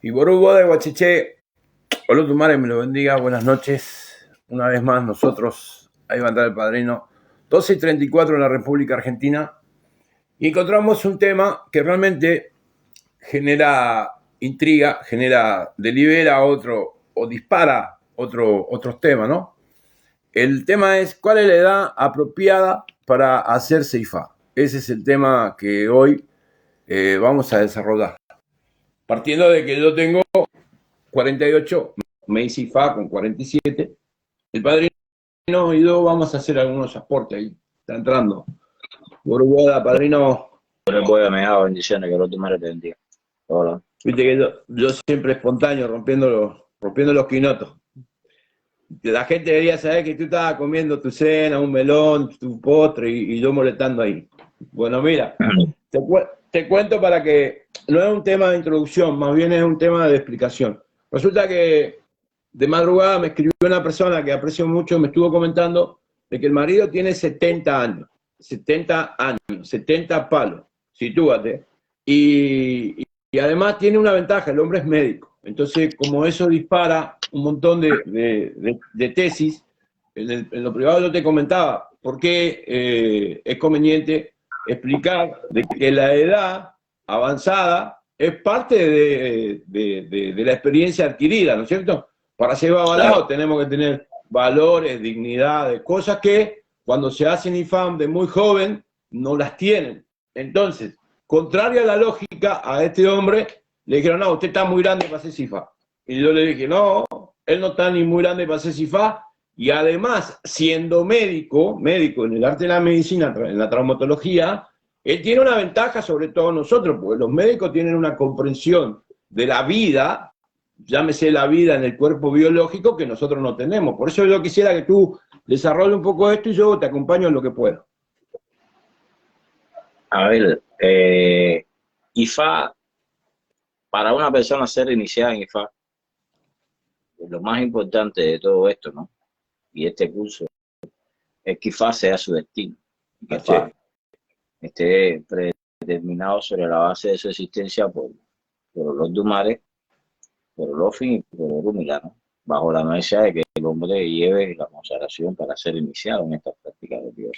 Y Borugo de Guachiché, Olotumare me lo bendiga, buenas noches. Una vez más nosotros, ahí va a entrar el padrino, 12:34 en la República Argentina, y encontramos un tema que realmente genera intriga, delibera otro, o dispara otros temas, ¿no? El tema es, ¿cuál es la edad apropiada para hacer Seifá? Ese es el tema que hoy vamos a desarrollar. Partiendo de que yo tengo 48, me hice IFA con 47. El padrino y yo vamos a hacer algunos aportes ahí. Está entrando. Borgoda, padrino. No puedo, me hago bendiciones, que tu madre te bendiga. Hola. Viste que yo siempre espontáneo, rompiendo los quinotos. La gente debería saber que tú estabas comiendo tu cena, un melón, tu postre y yo molestando ahí. Bueno, mira, te cuento para que no es un tema de introducción, más bien es un tema de explicación. Resulta que de madrugada me escribió una persona que aprecio mucho, me estuvo comentando de que el marido tiene 70 años, 70 palos, sitúate. Y además tiene una ventaja, el hombre es médico. Entonces, como eso dispara un montón de tesis, en lo privado yo te comentaba por qué es conveniente explicar de que la edad avanzada es parte de la experiencia adquirida, ¿no es cierto? Para ser avalado tenemos que tener valores, dignidades, cosas que cuando se hacen IFAM de muy joven no las tienen. Entonces, contrario a la lógica, a este hombre le dijeron, no, usted está muy grande para hacer CIFA. Y yo le dije, no, él no está ni muy grande para hacer CIFA, y además, siendo médico en el arte de la medicina, en la traumatología, él tiene una ventaja sobre todos nosotros, porque los médicos tienen una comprensión de la vida, llámese la vida en el cuerpo biológico, que nosotros no tenemos. Por eso yo quisiera que tú desarrolles un poco esto y yo te acompaño en lo que pueda. A ver, IFA, para una persona ser iniciada en IFA, lo más importante de todo esto, ¿no? Y este curso, es que IFA sea su destino. Que IFA esté predeterminado sobre la base de su existencia por los Dumares, por Lofin y por Orumila, ¿no? Bajo la anuencia de que el hombre lleve la consagración para ser iniciado en esta práctica de Dios.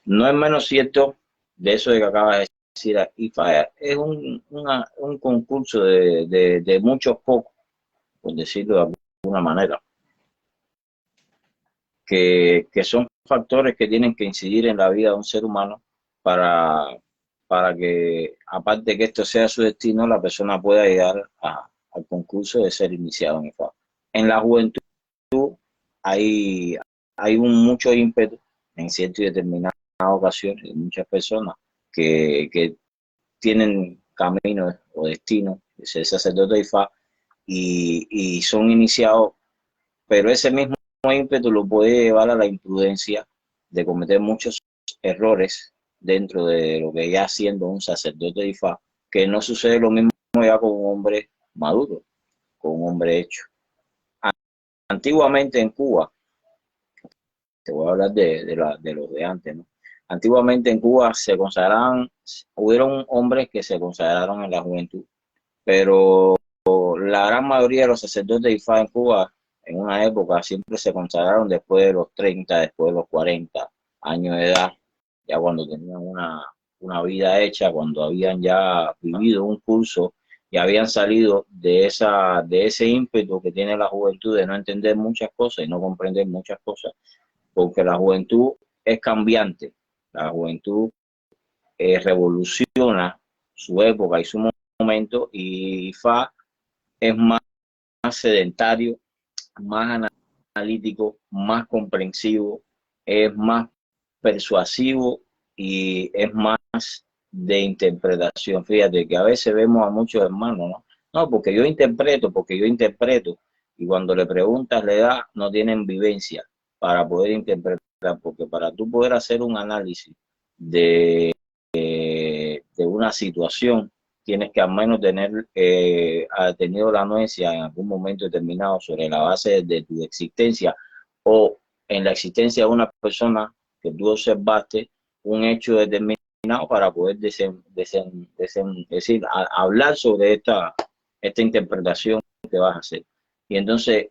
No es menos cierto de eso de que acabas de decir, IFA es un concurso de muchos pocos, por decirlo de alguna manera, que son factores que tienen que incidir en la vida de un ser humano para que, aparte de que esto sea su destino, la persona pueda llegar al concurso de ser iniciado en IFA. En la juventud hay mucho ímpetu en ciertas y determinadas ocasiones de muchas personas que tienen caminos o destinos de ser sacerdote de IFA y son iniciados, pero ese mismo ímpetu lo puede llevar a la imprudencia de cometer muchos errores dentro de lo que ya siendo un sacerdote de IFA, que no sucede lo mismo ya con un hombre maduro, con un hombre hecho. Antiguamente en Cuba, te voy a hablar de los de antes, ¿no? Antiguamente en Cuba hubieron hombres que se consagraron en la juventud, pero la gran mayoría de los sacerdotes de IFA en Cuba en una época siempre se consagraron después de los 30, después de los 40 años de edad, ya cuando tenían una vida hecha, cuando habían ya vivido un curso y habían salido de ese ímpetu que tiene la juventud de no entender muchas cosas y no comprender muchas cosas, porque la juventud es cambiante, la juventud revoluciona su época y su momento, y IFA es más sedentario, más analítico, más comprensivo, es más persuasivo y es más de interpretación. Fíjate que a veces vemos a muchos hermanos, ¿no? No, porque yo interpreto, y cuando le preguntas la edad no tienen vivencia para poder interpretar, porque para tú poder hacer un análisis de una situación, tienes que al menos haber tenido la anuencia en algún momento determinado sobre la base de tu existencia o en la existencia de una persona que tú observaste un hecho determinado para poder hablar sobre esta interpretación que vas a hacer. Y entonces,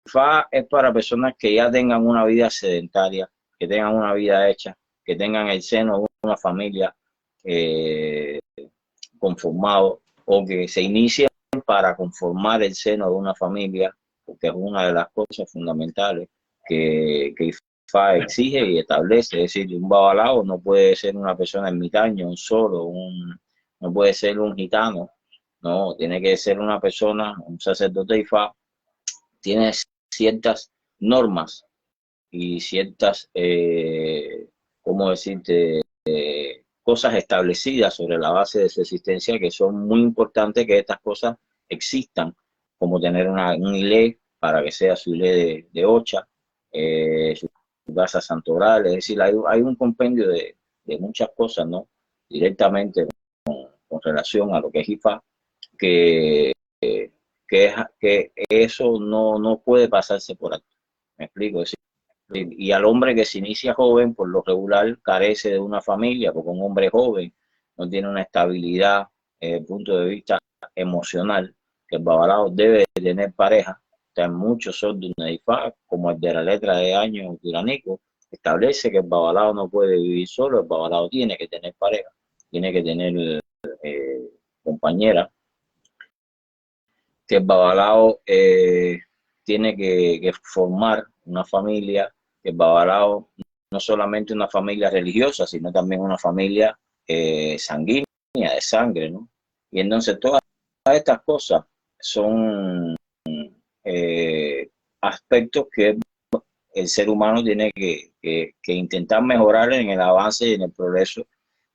IFA es para personas que ya tengan una vida sedentaria, que tengan una vida hecha, que tengan el seno de una familia conformado, o que se inicien para conformar el seno de una familia, porque es una de las cosas fundamentales que IFA exige y establece. Es decir, un babalao no puede ser una persona ermitaña, un solo, no puede ser un gitano, no, tiene que ser una persona, un sacerdote IFA, tiene ciertas normas y ciertas, ¿cómo decirte?, cosas establecidas sobre la base de su existencia, que son muy importantes que estas cosas existan, como tener un ilé para que sea su ilé de Ocha, su casa santoral. Es decir, hay un compendio de muchas cosas, ¿no?, directamente con relación a lo que es IFA, que eso no puede pasarse por alto. ¿Me explico? Es decir, y al hombre que se inicia joven, por lo regular, carece de una familia, porque un hombre joven no tiene una estabilidad desde el punto de vista emocional, que el babalao debe de tener pareja. Hay muchos órdenes de IFA, como el de la letra de año tiranico, establece que el babalao no puede vivir solo, el babalao tiene que tener pareja, tiene que tener compañera, que el babalao tiene que formar una familia, que el babalao no solamente una familia religiosa, sino también una familia sanguínea, de sangre, ¿no? Y entonces todas estas cosas son aspectos que el ser humano tiene que intentar mejorar en el avance y en el progreso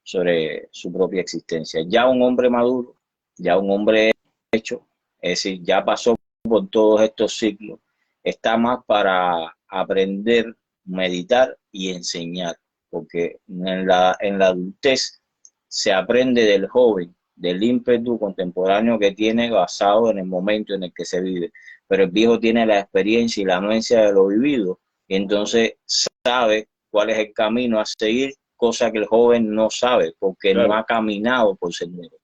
sobre su propia existencia. Ya un hombre maduro, ya un hombre hecho, es decir, ya pasó por todos estos ciclos, está más para aprender, meditar y enseñar, porque en la adultez se aprende del joven, del ímpetu contemporáneo que tiene basado en el momento en el que se vive, pero el viejo tiene la experiencia y la anuencia de lo vivido, y entonces sabe cuál es el camino a seguir, cosa que el joven no sabe, porque claro, no ha caminado por sendero.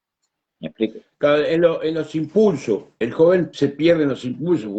¿Me explico? Claro, en los impulsos, el joven se pierde en los impulsos.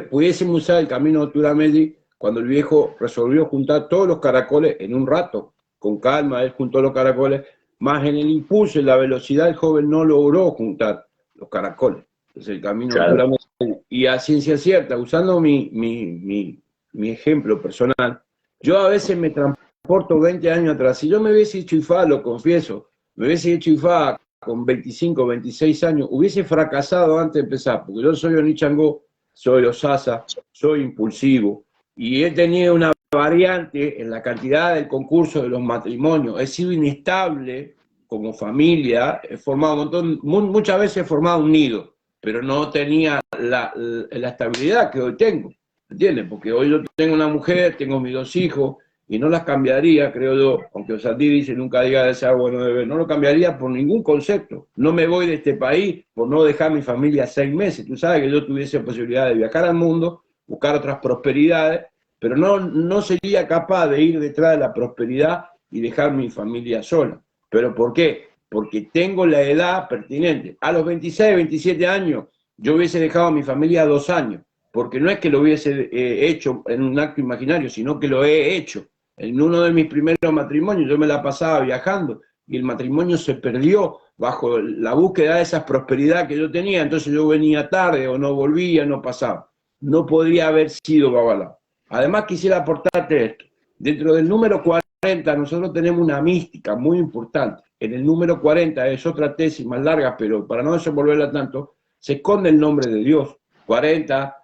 Pudiésemos usar el camino de Turamelli cuando el viejo resolvió juntar todos los caracoles en un rato, con calma, él juntó los caracoles, más en el impulso, en la velocidad, el joven no logró juntar los caracoles. Entonces el camino de Turamelli, y a ciencia cierta, usando mi ejemplo personal, yo a veces me transporto 20 años atrás. Si yo me hubiese hecho IFA, lo confieso, me hubiese hecho IFA con 25, 26 años, hubiese fracasado antes de empezar, porque yo soy Onichango, soy Osasa, soy impulsivo, y he tenido una variante en la cantidad del concurso de los matrimonios. He sido inestable como familia, he formado un montón, muchas veces he formado un nido, pero no tenía la estabilidad que hoy tengo, ¿entiendes? Porque hoy yo tengo una mujer, tengo mis 2 hijos, y no las cambiaría, creo yo, aunque Osatí dice nunca diga de ser bueno de ver, no lo cambiaría por ningún concepto. No me voy de este país por no dejar a mi familia 6 meses. Tú sabes que yo tuviese posibilidad de viajar al mundo, buscar otras prosperidades, pero no sería capaz de ir detrás de la prosperidad y dejar mi familia sola. ¿Pero por qué? Porque tengo la edad pertinente. A los 26, 27 años, yo hubiese dejado a mi familia 2 años, porque no es que lo hubiese hecho en un acto imaginario, sino que lo he hecho. En uno de mis primeros matrimonios yo me la pasaba viajando y el matrimonio se perdió bajo la búsqueda de esa prosperidad que yo tenía, entonces yo venía tarde o no volvía, no pasaba. No podría haber sido babalao. Además quisiera aportarte esto. Dentro del número 40 nosotros tenemos una mística muy importante. En el número 40 es otra tesis más larga, pero para no desenvolverla tanto, se esconde el nombre de Dios. 40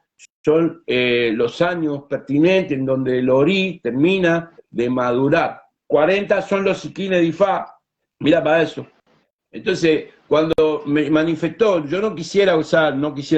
son los años pertinentes en donde el Orí termina de madurar. 40 son los siquines de Ifá. Mira para eso. Entonces, cuando me manifestó, yo no quisiera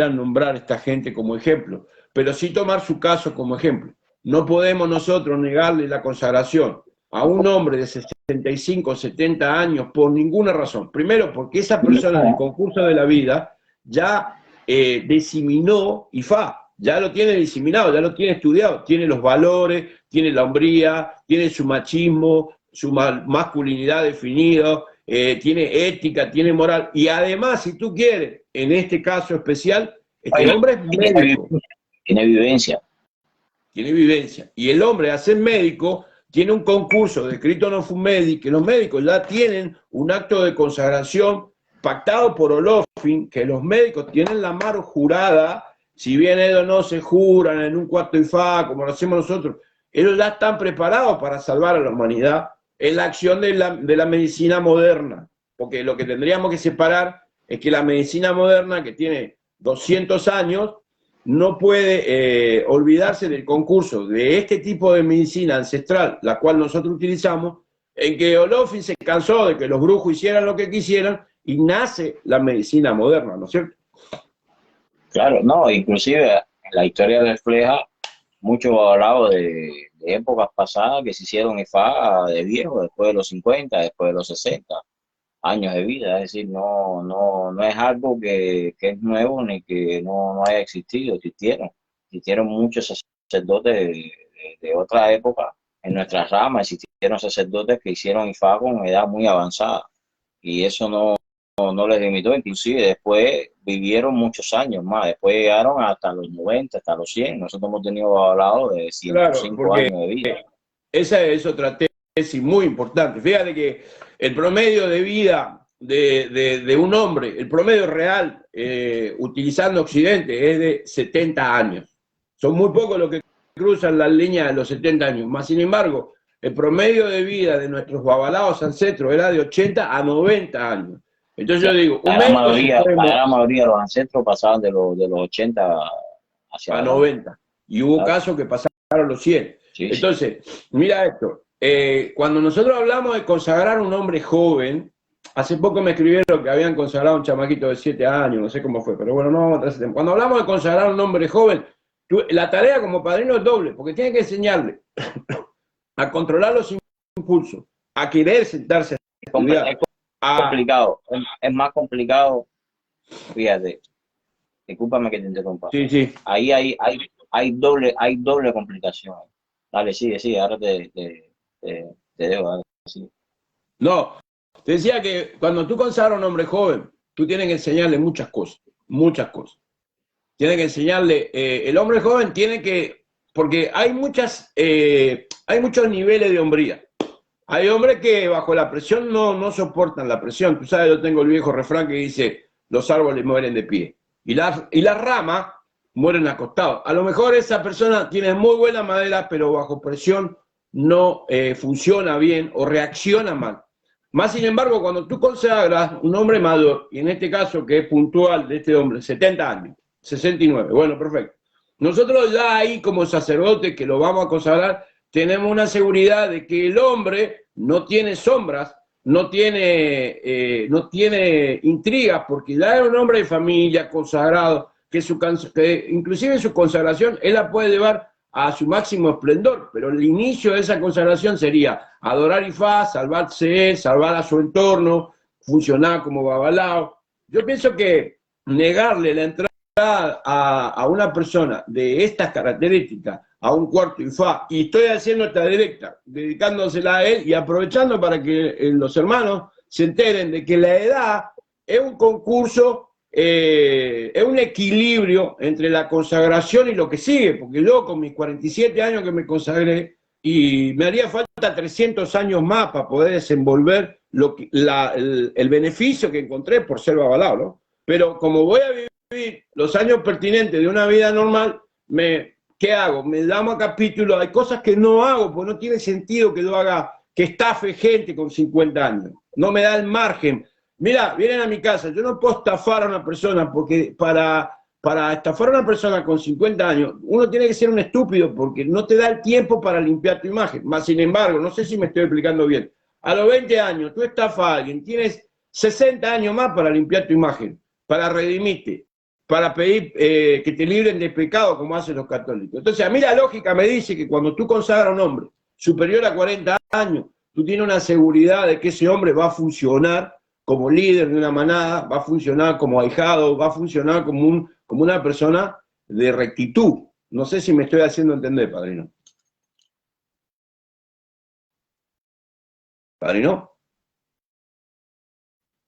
nombrar a esta gente como ejemplo, pero sí tomar su caso como ejemplo. No podemos nosotros negarle la consagración a un hombre de 65, 70 años por ninguna razón. Primero, porque esa persona en el concurso de la vida ya diseminó Ifá, ya lo tiene diseminado, ya lo tiene estudiado, tiene los valores, tiene la hombría, tiene su machismo, su masculinidad definida, tiene ética, tiene moral, y además, si tú quieres, en este caso especial, este hombre es médico. Tiene vivencia. Tiene vivencia. Y el hombre, a ser médico, tiene un concurso de Scripto Non Fus Medi, que los médicos ya tienen un acto de consagración pactado por Olofin, que los médicos tienen la mano jurada, si bien ellos no se juran en un cuarto IFA, como lo hacemos nosotros, ellos ya están preparados para salvar a la humanidad. Es la acción de la medicina moderna, porque lo que tendríamos que separar es que la medicina moderna, que tiene 200 años, no puede olvidarse del concurso de este tipo de medicina ancestral, la cual nosotros utilizamos, en que Olofin se cansó de que los brujos hicieran lo que quisieran y nace la medicina moderna, ¿no es cierto? Claro, no, inclusive la historia refleja mucho hablado de épocas pasadas que se hicieron IFA de viejo, después de los 50, después de los 60 años de vida, es decir, no es algo que es nuevo ni que no haya existido, existieron muchos sacerdotes de otra época en nuestra rama, existieron sacerdotes que hicieron IFA con edad muy avanzada y eso no les limitó, inclusive después vivieron muchos años más, después llegaron hasta los 90, hasta los 100, nosotros hemos tenido hablado de 105 claro, años de vida. Esa es otra tesis muy importante. Fíjate que el promedio de vida de un hombre, el promedio real, utilizando Occidente, es de 70 años. Son muy pocos los que cruzan la línea de los 70 años. Más sin embargo, el promedio de vida de nuestros babalaos ancestros era de 80 a 90 años. Entonces yo digo, la gran mayoría de los ancestros pasaban de los 80 hacia a 90. Y hubo casos que pasaron los 100. Sí, entonces, sí. Mira esto, cuando nosotros hablamos de consagrar a un hombre joven, hace poco me escribieron que habían consagrado a un chamaquito de 7 años, no sé cómo fue, pero bueno, no vamos a traer ese tema. Cuando hablamos de consagrar a un hombre joven, la tarea como padrino es doble, porque tiene que enseñarle a controlar los impulsos, a querer sentarse a estudiar. Es complicado, es más complicado, fíjate, discúlpame que te interrumpa. Sí, sí. Ahí hay doble complicación. Dale, sí, ahora te dejo. Dale, sí. No, te decía que cuando tú consagras a un hombre joven, tú tienes que enseñarle muchas cosas. Tienes que enseñarle, el hombre joven tiene que, porque hay muchos niveles de hombría. Hay hombres que bajo la presión no soportan la presión. Tú sabes, yo tengo el viejo refrán que dice, los árboles mueren de pie. Y las ramas mueren acostados. A lo mejor esa persona tiene muy buena madera, pero bajo presión no funciona bien o reacciona mal. Más sin embargo, cuando tú consagras un hombre mayor, y en este caso que es puntual de este hombre, 70 años, 69, bueno, perfecto. Nosotros ya ahí como sacerdotes que lo vamos a consagrar, tenemos una seguridad de que el hombre no tiene sombras, no tiene intrigas, porque ya es un hombre de familia, consagrado, que inclusive su consagración él la puede llevar a su máximo esplendor, pero el inicio de esa consagración sería adorar Ifá, salvarse él, salvar a su entorno, funcionar como babalao. Yo pienso que negarle la entrada a una persona de estas características a un cuarto Ifá, y estoy haciendo esta directa, dedicándosela a él y aprovechando para que los hermanos se enteren de que la edad es un concurso, es un equilibrio entre la consagración y lo que sigue, porque yo con mis 47 años que me consagré, y me haría falta 300 años más para poder desenvolver el beneficio que encontré por ser babalao, ¿no? Pero como voy a vivir los años pertinentes de una vida normal, ¿qué hago? Me llamo a capítulo, hay cosas que no hago, porque no tiene sentido que yo haga, que estafe gente con 50 años. No me da el margen. Mira, vienen a mi casa, yo no puedo estafar a una persona, porque para estafar a una persona con 50 años, uno tiene que ser un estúpido, porque no te da el tiempo para limpiar tu imagen. Más sin embargo, no sé si me estoy explicando bien, a los 20 años tú estafas a alguien, tienes 60 años más para limpiar tu imagen, para redimirte, para pedir que te libren de pecado como hacen los católicos. Entonces a mí la lógica me dice que cuando tú consagras a un hombre superior a 40 años, tú tienes una seguridad de que ese hombre va a funcionar como líder de una manada, va a funcionar como ahijado, va a funcionar como una persona de rectitud. No sé si me estoy haciendo entender, padrino. ¿Padrino?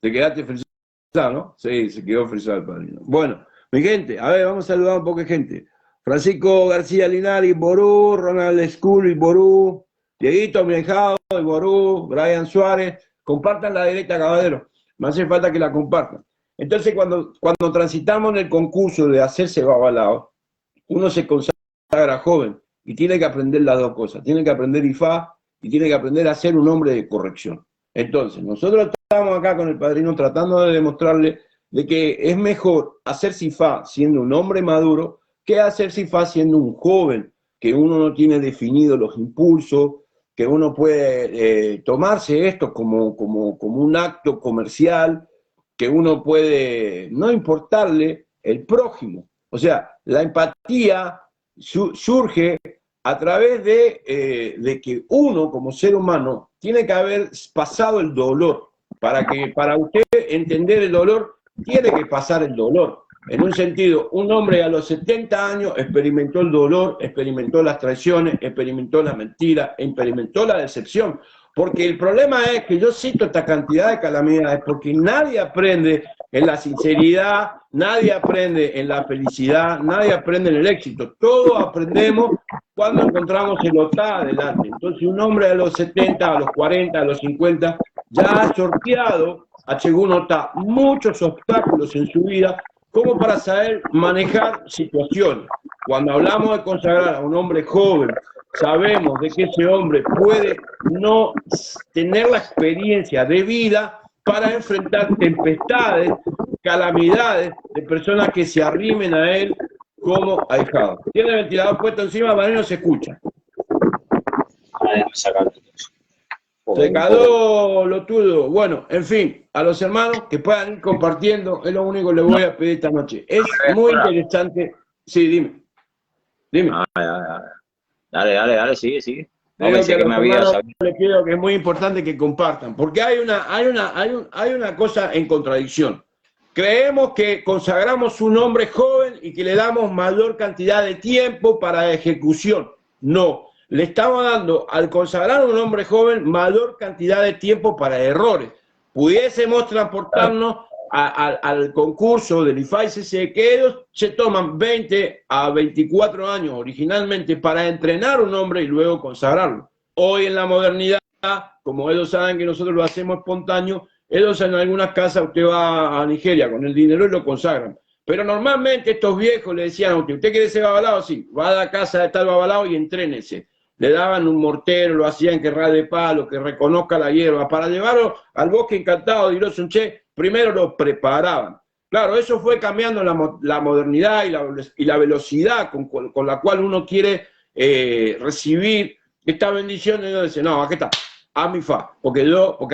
Te quedaste frisado, ¿no? Sí, se quedó frisado el padrino. Bueno, mi gente, a ver, vamos a saludar a un poco de gente. Francisco García Linares, Ború, Ronald School y Ború, Dieguito Mieljao y Ború, Brian Suárez, compartan la directa, caballero. Me hace falta que la compartan. Entonces, cuando transitamos en el concurso de hacerse babalao, uno se consagra joven y tiene que aprender las dos cosas. Tiene que aprender IFA y tiene que aprender a ser un hombre de corrección. Entonces, nosotros estamos acá con el padrino tratando de demostrarle de que es mejor hacer IFA siendo un hombre maduro que hacer IFA siendo un joven, que uno no tiene definidos los impulsos, que uno puede tomarse esto como un acto comercial, que uno puede no importarle el prójimo. O sea, la empatía surge a través de que uno, como ser humano, tiene que haber pasado el dolor. Para usted entender el dolor, tiene que pasar el dolor. En un sentido, un hombre a los 70 años experimentó el dolor, experimentó las traiciones, experimentó la mentira, experimentó la decepción. Porque el problema es que yo cito esta cantidad de calamidades porque nadie aprende en la sinceridad, nadie aprende en la felicidad, nadie aprende en el éxito. Todos aprendemos cuando encontramos el otá adelante. Entonces un hombre a los 70, a los 40, a los 50, ya ha sorteado, llegó un otá, muchos obstáculos en su vida como para saber manejar situaciones. Cuando hablamos de consagrar a un hombre joven, sabemos de que ese hombre puede no tener la experiencia de vida para enfrentar tempestades, calamidades de personas que se arrimen a él como ahijado. Tiene el ventilador puesto encima, para no se escucha. Se quedó lo tuyo. Bueno, en fin, a los hermanos que puedan ir compartiendo, es lo único que les voy a pedir esta noche. Es muy interesante. Sí, dime. Dime. Dale, sigue. No pensé que me había sabido. Les pido que es muy importante que compartan, porque hay una cosa en contradicción. Creemos que consagramos un hombre joven y que le damos mayor cantidad de tiempo para ejecución. No, le estamos dando al consagrar a un hombre joven mayor cantidad de tiempo para errores. Pudiésemos transportarnos al concurso del IFAICC, que ellos se toman 20 a 24 años originalmente para entrenar a un hombre y luego consagrarlo. Hoy en la modernidad, como ellos saben que nosotros lo hacemos espontáneo, ellos en algunas casas, usted va a Nigeria con el dinero y lo consagran. Pero normalmente estos viejos le decían a usted quiere ser babalao, sí, va a la casa de tal babalao y entrénese. Le daban un mortero, lo hacían que de palo, que reconozca la hierba. Para llevarlo al bosque encantado de Irosunché, primero lo preparaban. Claro, eso fue cambiando la modernidad y la velocidad con la cual uno quiere recibir esta bendición. Y uno dice, no, aquí está, a mi fa, porque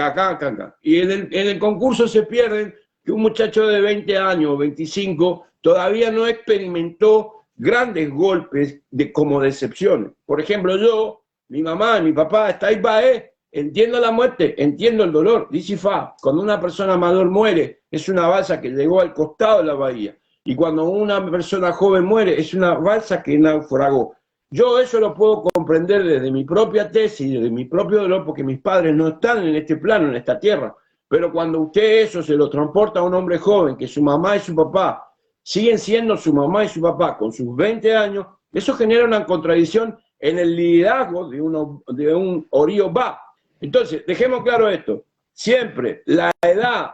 acá. Y en el concurso se pierden que un muchacho de 20 años, 25, todavía no experimentó grandes golpes como decepciones. Por ejemplo, yo, mi mamá y mi papá, está ahí, entiendo la muerte, entiendo el dolor. Dice Fa, cuando una persona mayor muere, es una balsa que llegó al costado de la bahía. Y cuando una persona joven muere, es una balsa que naufragó. Yo eso lo puedo comprender desde mi propia tesis, desde mi propio dolor, porque mis padres no están en este plano, en esta tierra. Pero cuando usted eso se lo transporta a un hombre joven, que su mamá y su papá siguen siendo su mamá y su papá con sus 20 años, eso genera una contradicción en el liderazgo de un Orío Va. Entonces, dejemos claro esto, siempre la edad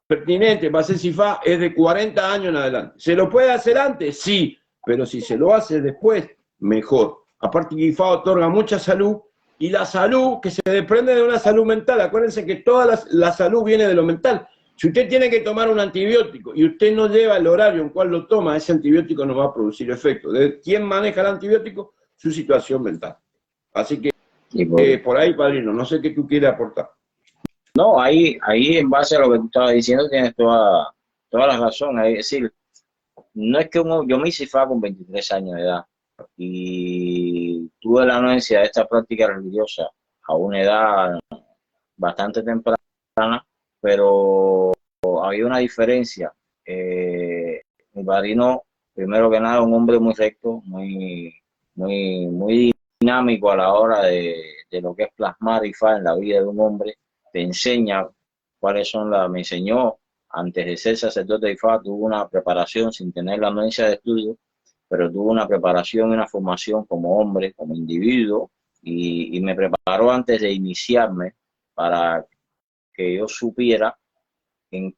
pertinente para hacer SIFA es de 40 años en adelante. ¿Se lo puede hacer antes? Sí, pero si se lo hace después, mejor. Aparte que IFA otorga mucha salud, y la salud que se desprende de una salud mental. Acuérdense que toda la salud viene de lo mental. Si usted tiene que tomar un antibiótico y usted no lleva el horario en cual lo toma, ese antibiótico no va a producir efecto. ¿De quién maneja el antibiótico? Su situación mental. Así que por ahí, padrino, no sé qué tú quieres aportar. No, ahí en base a lo que tú estabas diciendo tienes toda la razón. Es decir, no es que yo me hice FA con 23 años de edad y tuve la anuencia de esta práctica religiosa a una edad bastante temprana, pero había una diferencia. Mi padrino, primero que nada, un hombre muy recto, muy dinámico a la hora de de lo que es plasmar Ifá en la vida de un hombre, te enseña cuáles son me enseñó, antes de ser sacerdote de Ifá, tuvo una preparación sin tener la anuencia de estudio, pero tuvo una preparación y una formación como hombre, como individuo, y me preparó antes de iniciarme para que yo supiera en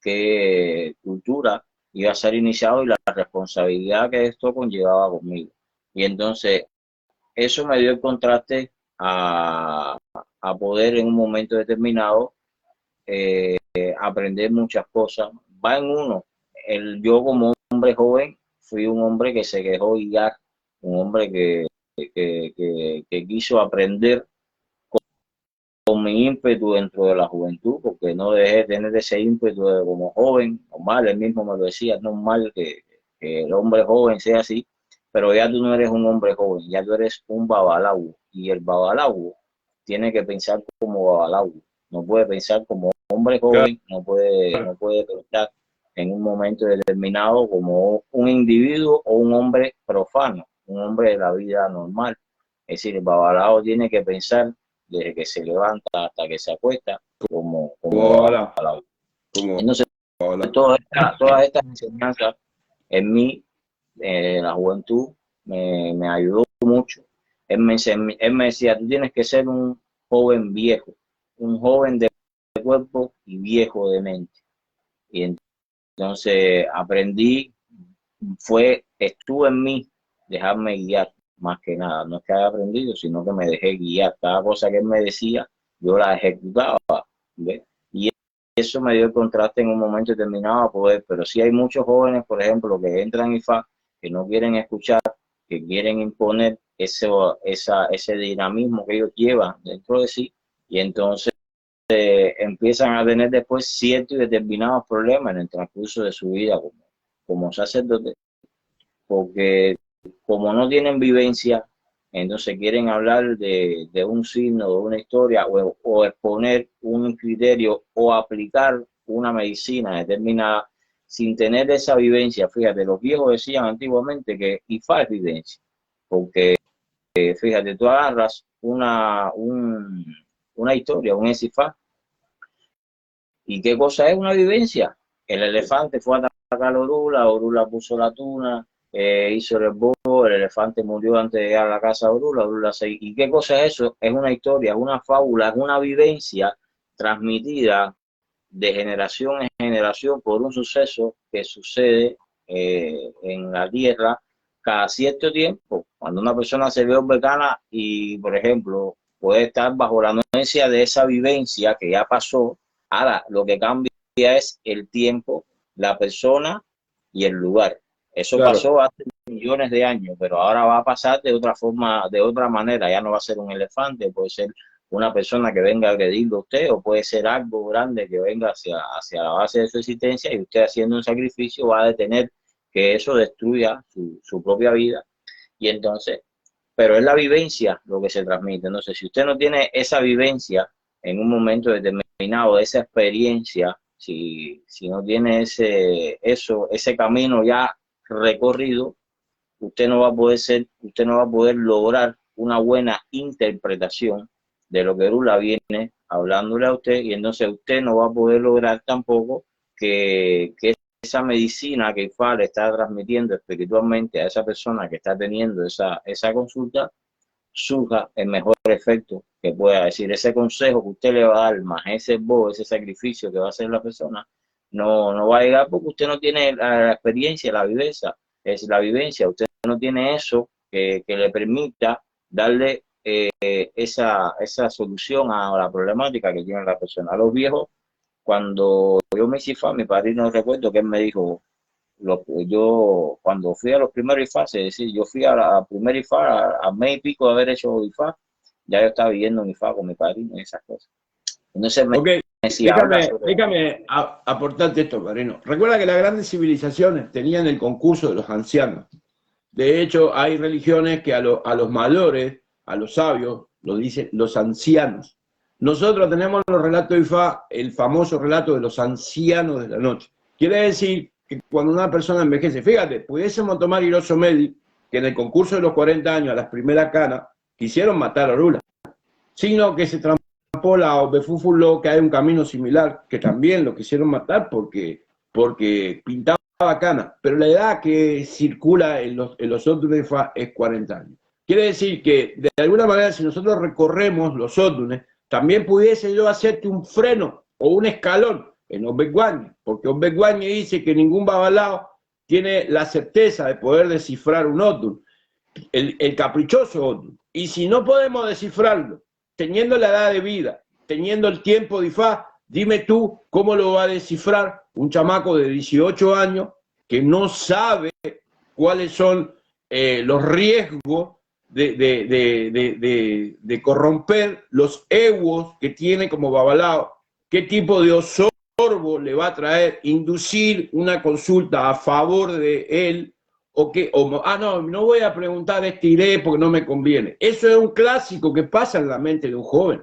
qué cultura iba a ser iniciado y la responsabilidad que esto conllevaba conmigo. Y entonces eso me dio el contraste a poder en un momento determinado aprender muchas cosas. Va en uno. Yo como hombre joven fui un hombre que se dejó guiar, un hombre que quiso aprender con mi ímpetu dentro de la juventud, porque no dejé de tener ese ímpetu como joven, normal, él mismo me lo decía, es normal que el hombre joven sea así, pero ya tú no eres un hombre joven, ya tú eres un babalao, y el babalao tiene que pensar como babalao, no puede pensar como hombre joven, no puede pensar en un momento determinado como un individuo o un hombre profano, un hombre de la vida normal. Es decir, el babalao tiene que pensar desde que se levanta hasta que se acuesta, como babalao. Entonces, todas estas enseñanzas en mí, en la juventud, me ayudó mucho. Él me decía, tú tienes que ser un joven viejo, un joven de cuerpo y viejo de mente. Y entonces aprendí, estuvo en mí dejarme guiar, más que nada. No es que haya aprendido, sino que me dejé guiar. Cada cosa que él me decía, yo la ejecutaba, ¿ves? Y eso me dio el contraste en un momento determinado a poder, pero sí hay muchos jóvenes, por ejemplo, que entran en IFA, que no quieren escuchar, que quieren imponer ese dinamismo que ellos llevan dentro de sí, y entonces empiezan a tener después ciertos y determinados problemas en el transcurso de su vida como sacerdote, porque como no tienen vivencia, entonces quieren hablar de un signo, de una historia, o exponer un criterio o aplicar una medicina determinada sin tener esa vivencia. Fíjate, los viejos decían antiguamente que IFA es vivencia, porque fíjate, tú agarras una historia, un SIFA, ¿y qué cosa es una vivencia? El elefante fue a atacar a Orula puso la tuna, hizo el bobo, el elefante murió antes de llegar a la casa de Orula se... ¿Y qué cosa es eso? Es una historia, es una fábula, es una vivencia transmitida de generación en generación por un suceso que sucede en la Tierra cada cierto tiempo. Cuando una persona se ve becana y, por ejemplo, puede estar bajo la anuencia de esa vivencia que ya pasó. Ahora, lo que cambia es el tiempo, la persona y el lugar. Eso pasó hace millones de años, pero ahora va a pasar de otra forma, de otra manera. Ya no va a ser un elefante, puede ser una persona que venga a agredirlo a usted, o puede ser algo grande que venga hacia la base de su existencia, y usted haciendo un sacrificio va a detener que eso destruya su propia vida. Y entonces, pero es la vivencia lo que se transmite. Entonces, si usted no tiene esa vivencia en un momento determinado, esa experiencia, si no tiene ese camino ya recorrido, usted no va a poder lograr una buena interpretación de lo que Orula viene hablándole a usted, y entonces usted no va a poder lograr tampoco que esa medicina que IFA le está transmitiendo espiritualmente a esa persona que está teniendo esa consulta surja el mejor efecto que pueda. Decir, ese consejo que usted le va a dar, más ese sacrificio que va a hacer la persona, no va a llegar porque usted no tiene la experiencia, la vivencia, usted no tiene eso que le permita darle esa solución a la problemática que tiene la persona. A los viejos, cuando yo me hice IFA, mi padrino, recuerdo que él me dijo, yo cuando fui a los primeros IFA, es decir, yo fui a la primera IFA, a mes y pico de haber hecho IFA, ya yo estaba viviendo en IFA con mi padrino y esas cosas. Entonces me decía, déjame aportarte esto, padrino. Recuerda que las grandes civilizaciones tenían el concurso de los ancianos. De hecho, hay religiones que a los mayores, a los sabios, lo dicen los ancianos. Nosotros tenemos los relatos de IFA, el famoso relato de los ancianos de la noche. Quiere decir que cuando una persona envejece, fíjate, pudiésemos tomar Hiroshi Medi, que en el concurso de los 40 años, a las primeras canas, quisieron matar a Orula. sino que se trampola o Befúfulo, que hay un camino similar, que también lo quisieron matar porque pintaba cana, pero la edad que circula en los ódunes es 40 años. Quiere decir que, de alguna manera, si nosotros recorremos los ódunes, también pudiese yo hacerte un freno o un escalón en Ombegwañe, porque Ombegwañe dice que ningún babalao tiene la certeza de poder descifrar un ódun, el caprichoso ódun. Y si no podemos descifrarlo, teniendo la edad de vida, teniendo el tiempo de Ifá, dime tú cómo lo va a descifrar un chamaco de 18 años que no sabe cuáles son los riesgos de corromper los egos que tiene como babalao, qué tipo de osorbo le va a traer, inducir una consulta a favor de él, no voy a preguntar iré porque no me conviene. Eso es un clásico que pasa en la mente de un joven,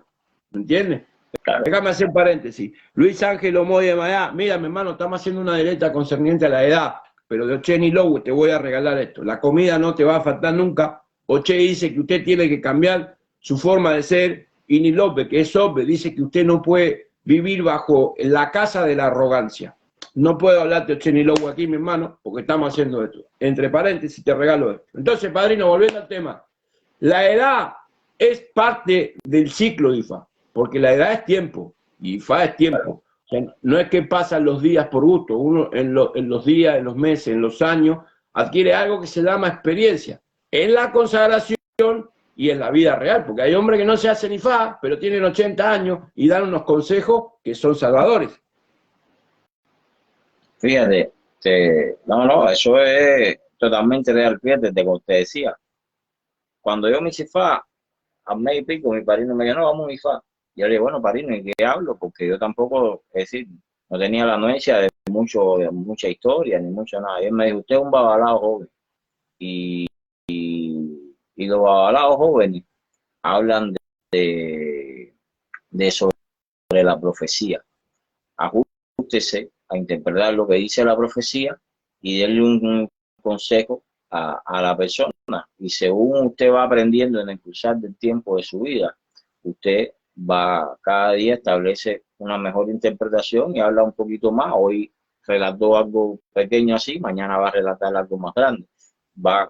¿me entiendes? Claro. Déjame hacer paréntesis. Luis Ángel Omoy de Mayá, mira, mi hermano, estamos haciendo una derecha concerniente a la edad, pero de Oche ni Lowe te voy a regalar esto. La comida no te va a faltar nunca. Oche dice que usted tiene que cambiar su forma de ser, y ni López, que es hombre, dice que usted no puede vivir bajo la casa de la arrogancia. No puedo hablarte de Oche ni Lowe aquí, mi hermano, porque estamos haciendo esto. Entre paréntesis, te regalo esto. Entonces, padrino, volviendo al tema. La edad es parte del ciclo, IFA, porque la edad es tiempo, y IFA es tiempo. O sea, no es que pasan los días por gusto, uno en los días, en los meses, en los años, adquiere algo que se llama experiencia, en la consagración y en la vida real, porque hay hombres que no se hacen IFA, pero tienen 80 años y dan unos consejos que son salvadores. Fíjate, no, eso es totalmente real, fíjate, como te decía. Cuando yo me hice IFA, a mes y pico, mi padrino me dijo, no, vamos a IFA. Y yo le dije, bueno, padrino, ¿y qué hablo? Porque yo tampoco, es decir, no tenía la anuencia de mucha historia, ni mucho nada. Y él me dijo, usted es un babalao joven. Y los babalaos jóvenes hablan de sobre la profecía. Ajústese a interpretar lo que dice la profecía y denle un consejo a la persona. Y según usted va aprendiendo en el cruzar del tiempo de su vida, usted va cada día establece una mejor interpretación y habla un poquito más. Hoy relató algo pequeño así, mañana va a relatar algo más grande. Va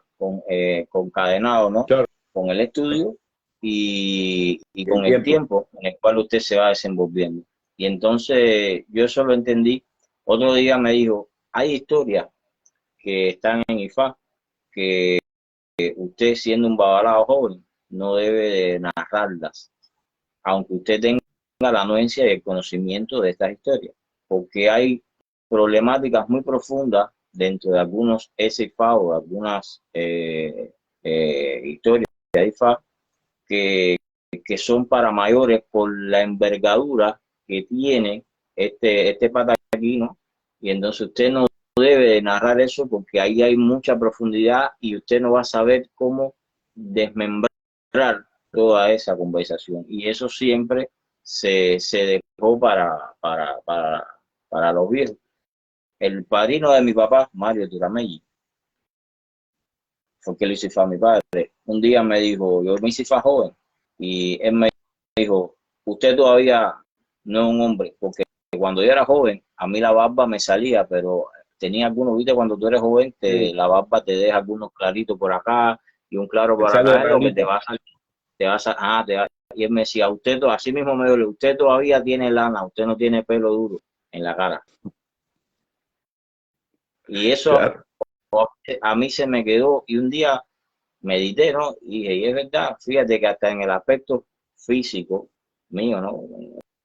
concadenado, ¿no? Claro. Con el estudio y con el tiempo en el cual usted se va desenvolviendo. Y entonces yo eso lo entendí. Otro día me dijo, hay historias que están en IFA que usted, siendo un babalao joven, no debe de narrarlas, aunque usted tenga la anuencia y el conocimiento de estas historias, porque hay problemáticas muy profundas dentro de algunos IFA o algunas historias de IFA que son para mayores por la envergadura que tiene este pataquino, y entonces usted no debe de narrar eso porque ahí hay mucha profundidad y usted no va a saber cómo desmembrar toda esa conversación, y eso siempre se dejó para los viejos. El padrino de mi papá, Mario Turamelli, fue que lo hice IFA a mi padre. Un día me dijo, yo me hice IFA joven, y él me dijo, usted todavía no es un hombre, porque cuando yo era joven, a mí la barba me salía, pero tenía algunos, viste, cuando tú eres joven, la barba te deja algunos claritos por acá y un claro por acá, lo que te va a salir, y él me decía, usted, así mismo me duele, usted todavía tiene lana, usted no tiene pelo duro en la cara. Y eso claro, a mí se me quedó, y un día medité, ¿no? Y es verdad, fíjate que hasta en el aspecto físico mío, ¿no?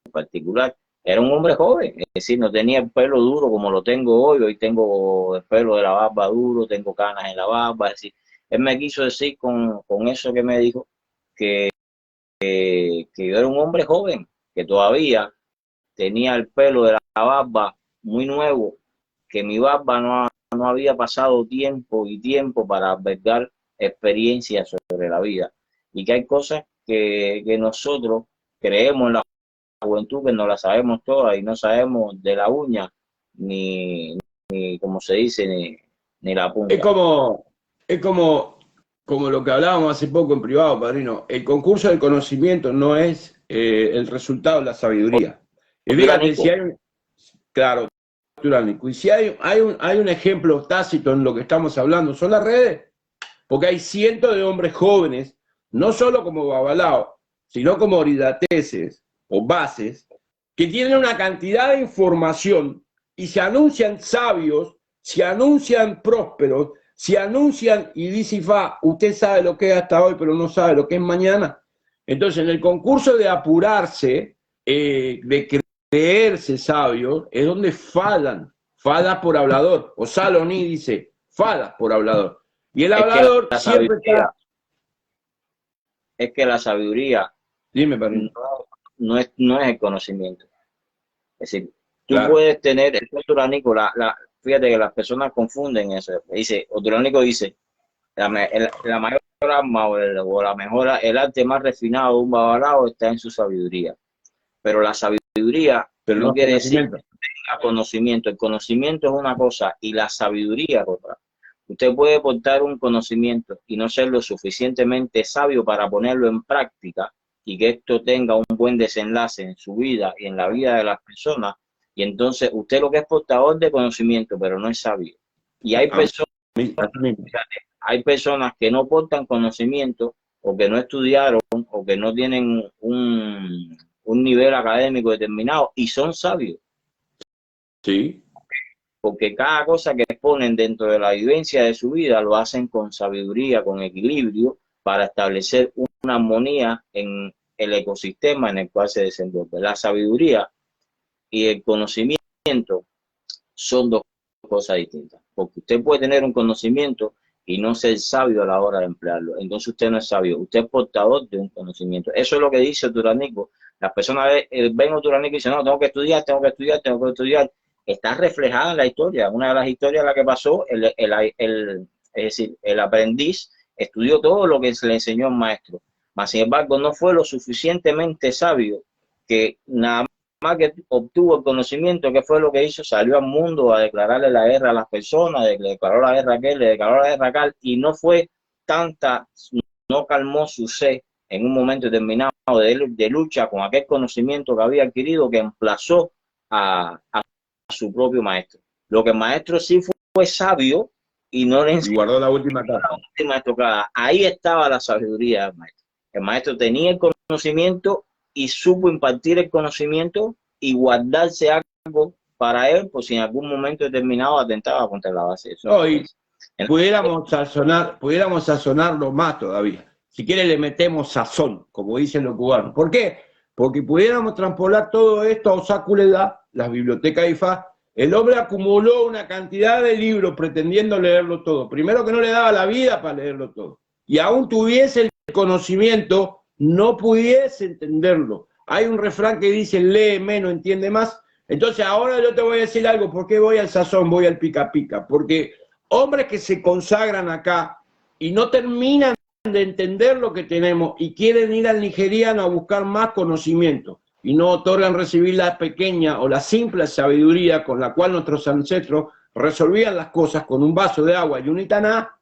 En particular, era un hombre joven, es decir, no tenía el pelo duro como lo tengo hoy tengo el pelo de la barba duro, tengo canas en la barba, es decir, él me quiso decir con eso que me dijo, que yo era un hombre joven, que todavía tenía el pelo de la barba muy nuevo, que mi barba no había pasado tiempo y tiempo para albergar experiencias sobre la vida, y que hay cosas que nosotros creemos en la juventud que no las sabemos todas y no sabemos de la uña ni como se dice ni la punta. Es como como lo que hablábamos hace poco en privado, padrino, el concurso del conocimiento no es el resultado de la sabiduría. Y fíjate, si hay un, claro, Nico, y si hay un ejemplo tácito en lo que estamos hablando, son las redes, porque hay cientos de hombres jóvenes, no solo como Babalao, sino como oridateses o bases, que tienen una cantidad de información y se anuncian sabios, se anuncian prósperos, se anuncian y dice Ifá, usted sabe lo que es hasta hoy, pero no sabe lo que es mañana. Entonces, en el concurso de apurarse, de creerse sabios, es donde fadas por hablador. O Saloní dice, fadas por hablador. Y el hablador siempre está... Es que la sabiduría Dime, no es el conocimiento. Es decir, tú puedes tener, fíjate que las personas confunden eso. Dice, Oturánico dice, la mayor arma o la mejor, el arte más refinado de un babalao está en su sabiduría. Pero la sabiduría no quiere decir que tenga conocimiento. El conocimiento es una cosa y la sabiduría es otra. Usted puede portar un conocimiento y no ser lo suficientemente sabio para ponerlo en práctica y que esto tenga un buen desenlace en su vida y en la vida de las personas. Y entonces usted lo que es portador de conocimiento, pero no es sabio. Y hay personas que no portan conocimiento o que no estudiaron o que no tienen un nivel académico determinado y son sabios. Sí. Porque cada cosa que exponen dentro de la vivencia de su vida lo hacen con sabiduría, con equilibrio, para establecer una armonía en el ecosistema en el cual se desenvuelve. La sabiduría y el conocimiento son dos cosas distintas, porque usted puede tener un conocimiento y no ser sabio a la hora de emplearlo. Entonces usted no es sabio, usted es portador de un conocimiento. Eso es lo que dice Oturánico. Las personas ven a Oturánico y dicen, no, tengo que estudiar. Está reflejada en la historia. Una de las historias en la que pasó, es decir, el aprendiz estudió todo lo que se le enseñó el maestro. Mas, sin embargo, no fue lo suficientemente sabio que nada más que obtuvo el conocimiento, que fue lo que hizo, salió al mundo a declararle la guerra a las personas, le declaró la guerra a aquel, le declaró la guerra a aquel, y no fue no calmó su sed en un momento determinado de lucha con aquel conocimiento que había adquirido, que emplazó a su propio maestro. Lo que el maestro sí fue sabio y no le enseñó. Y guardó la última estocada. Ahí estaba la sabiduría del maestro. El maestro tenía el conocimiento y supo impartir el conocimiento y guardarse algo para él, por si en algún momento determinado atentaba contra la base de eso. No, y pudiéramos sazonarlo más todavía. Si quiere le metemos sazón, como dicen los cubanos. ¿Por qué? Porque pudiéramos transpolar todo esto a Osaculeda, las bibliotecas de Ifá. El hombre acumuló una cantidad de libros pretendiendo leerlo todo. Primero que no le daba la vida para leerlo todo. Y aún tuviese el conocimiento, no pudiese entenderlo. Hay un refrán que dice, lee menos, entiende más. Entonces ahora yo te voy a decir algo. ¿Por qué voy al sazón, voy al pica pica? Porque hombres que se consagran acá y no terminan de entender lo que tenemos y quieren ir al nigeriano a buscar más conocimiento y no otorgan recibir la pequeña o la simple sabiduría con la cual nuestros ancestros resolvían las cosas con un vaso de agua y un itaná.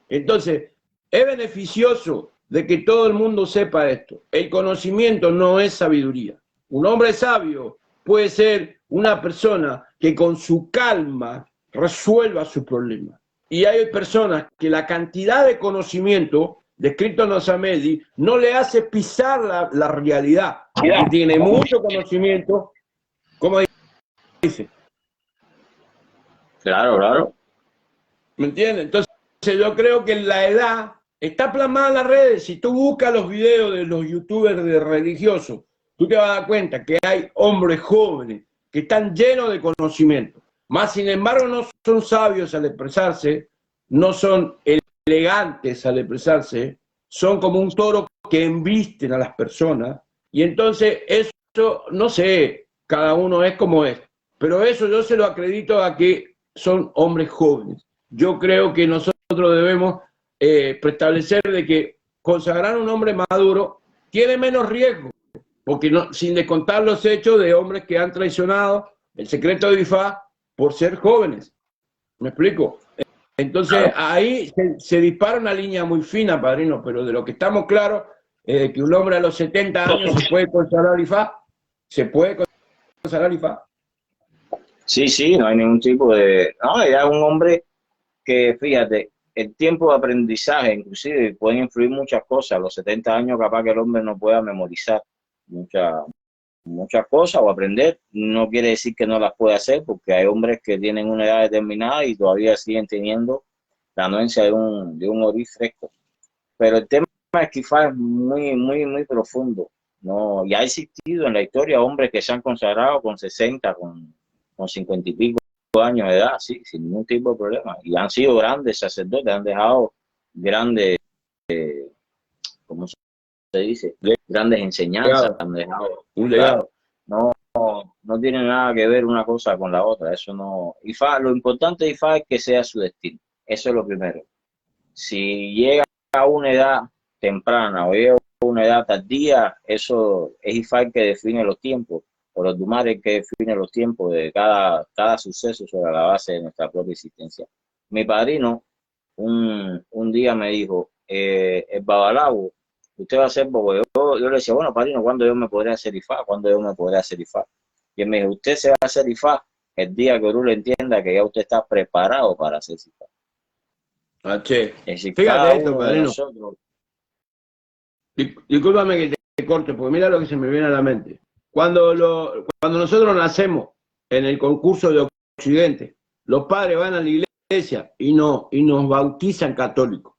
Entonces, es beneficioso de que todo el mundo sepa esto. El conocimiento no es sabiduría. Un hombre sabio puede ser una persona que con su calma resuelva sus problemas. Y hay personas que la cantidad de conocimiento descrito en Osamedi no le hace pisar la realidad, porque tiene mucho conocimiento, como dice. Claro. ¿Me entiendes? Entonces yo creo que la edad está plasmada en las redes. Si tú buscas los videos de los youtubers de religiosos, tú te vas a dar cuenta que hay hombres jóvenes que están llenos de conocimiento. Más sin embargo no son sabios al expresarse, no son elegantes al expresarse, son como un toro que embisten a las personas, y entonces eso, no sé, cada uno es como es, pero eso yo se lo acredito a que son hombres jóvenes. Yo creo que nosotros debemos preestablecer de que consagrar a un hombre maduro tiene menos riesgo, porque no, sin descontar los hechos de hombres que han traicionado el secreto de Ifá por ser jóvenes. ¿Me explico? Entonces ahí se dispara una línea muy fina, padrino, pero de lo que estamos claros es de que un hombre a los 70 años se puede consagrar IFA, se puede consagrar IFA. Sí, sí, no hay ningún tipo de... No, era un hombre que, fíjate, el tiempo de aprendizaje, inclusive, pueden influir muchas cosas. A los 70 años capaz que el hombre no pueda memorizar muchas cosas o aprender. No quiere decir que no las pueda hacer, porque hay hombres que tienen una edad determinada y todavía siguen teniendo la anuencia de un oriz fresco. Pero el tema es que IFA es muy, muy, muy profundo, ¿no? Y ha existido en la historia hombres que se han consagrado con 60, con 50 y pico años de edad, sí, sin ningún tipo de problema. Y han sido grandes sacerdotes, han dejado grandes, ¿cómo se dice? Grandes enseñanzas, Legado, han dejado, un claro, legado. no tiene nada que ver una cosa con la otra, eso no. IFA, lo importante de IFA es que sea su destino, eso es lo primero. Si llega a una edad temprana o llega a una edad tardía, eso es IFA el que define los tiempos, o los Dumares que define los tiempos de cada suceso sobre la base de nuestra propia existencia. Mi padrino un día me dijo, el Babalao, usted va a ser bobo. Yo le decía, bueno, padrino, ¿cuándo yo me podré hacer IFA? ¿Cuándo yo me podré hacer IFA? Y él me dijo, usted se va a hacer IFA el día que Oruro entienda que ya usted está preparado para hacer IFA. Che. Es decir, Fíjate cada esto, uno de padrino. nosotros. Discúlpame que te corte, porque mira lo que se me viene a la mente. Cuando nosotros nacemos en el concurso de Occidente, los padres van a la iglesia y nos bautizan católicos.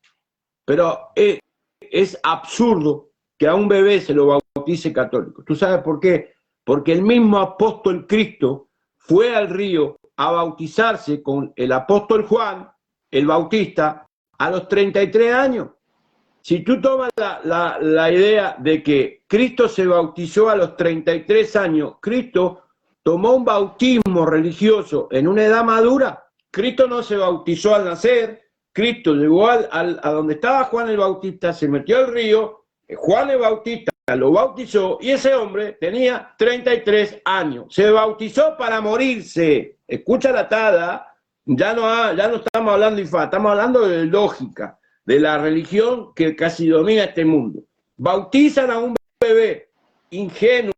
Pero es absurdo que a un bebé se lo bautice católico. ¿Tú sabes por qué? Porque el mismo apóstol Cristo fue al río a bautizarse con el apóstol Juan, el Bautista, a los 33 años. Si tú tomas la idea de que Cristo se bautizó a los 33 años, Cristo tomó un bautismo religioso en una edad madura. Cristo no se bautizó al nacer, Cristo llegó a donde estaba Juan el Bautista, se metió al río, Juan el Bautista lo bautizó y ese hombre tenía 33 años. Se bautizó para morirse. Escucha la tada, ya no estamos hablando de IFA, estamos hablando de lógica, de la religión que casi domina este mundo. Bautizan a un bebé ingenuo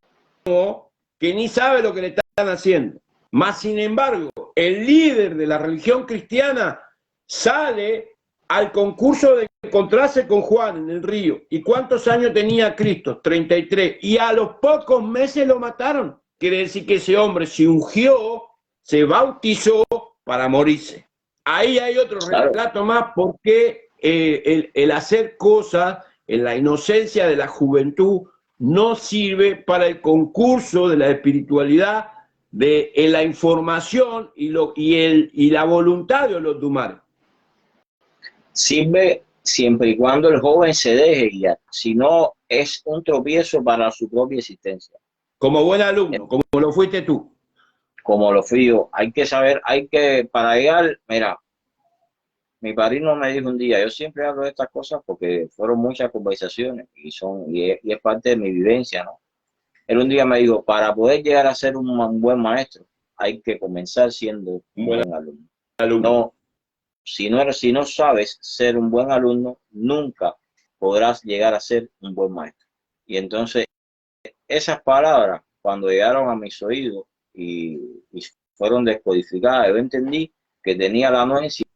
que ni sabe lo que le están haciendo. Más sin embargo, el líder de la religión cristiana sale al concurso de encontrarse con Juan en el río. ¿Y cuántos años tenía Cristo? 33. Y a los pocos meses lo mataron. Quiere decir que ese hombre se ungió, se bautizó para morirse. Ahí hay otro relato más porque el hacer cosas en la inocencia de la juventud no sirve para el concurso de la espiritualidad, de la información y la voluntad de los Dumares. Sirve siempre y cuando el joven se deje guiar, si no es un tropiezo para su propia existencia. Como buen alumno, como lo fuiste tú. Como lo fui yo, hay que saber, para llegar, mira, mi padrino me dijo un día, yo siempre hablo de estas cosas porque fueron muchas conversaciones y es parte de mi vivencia, ¿no? Él un día me dijo, para poder llegar a ser un buen maestro, hay que comenzar siendo un buen alumno. No, si no sabes ser un buen alumno, nunca podrás llegar a ser un buen maestro. Y entonces, esas palabras, cuando llegaron a mis oídos y fueron descodificadas, yo entendí que tenía la anuencia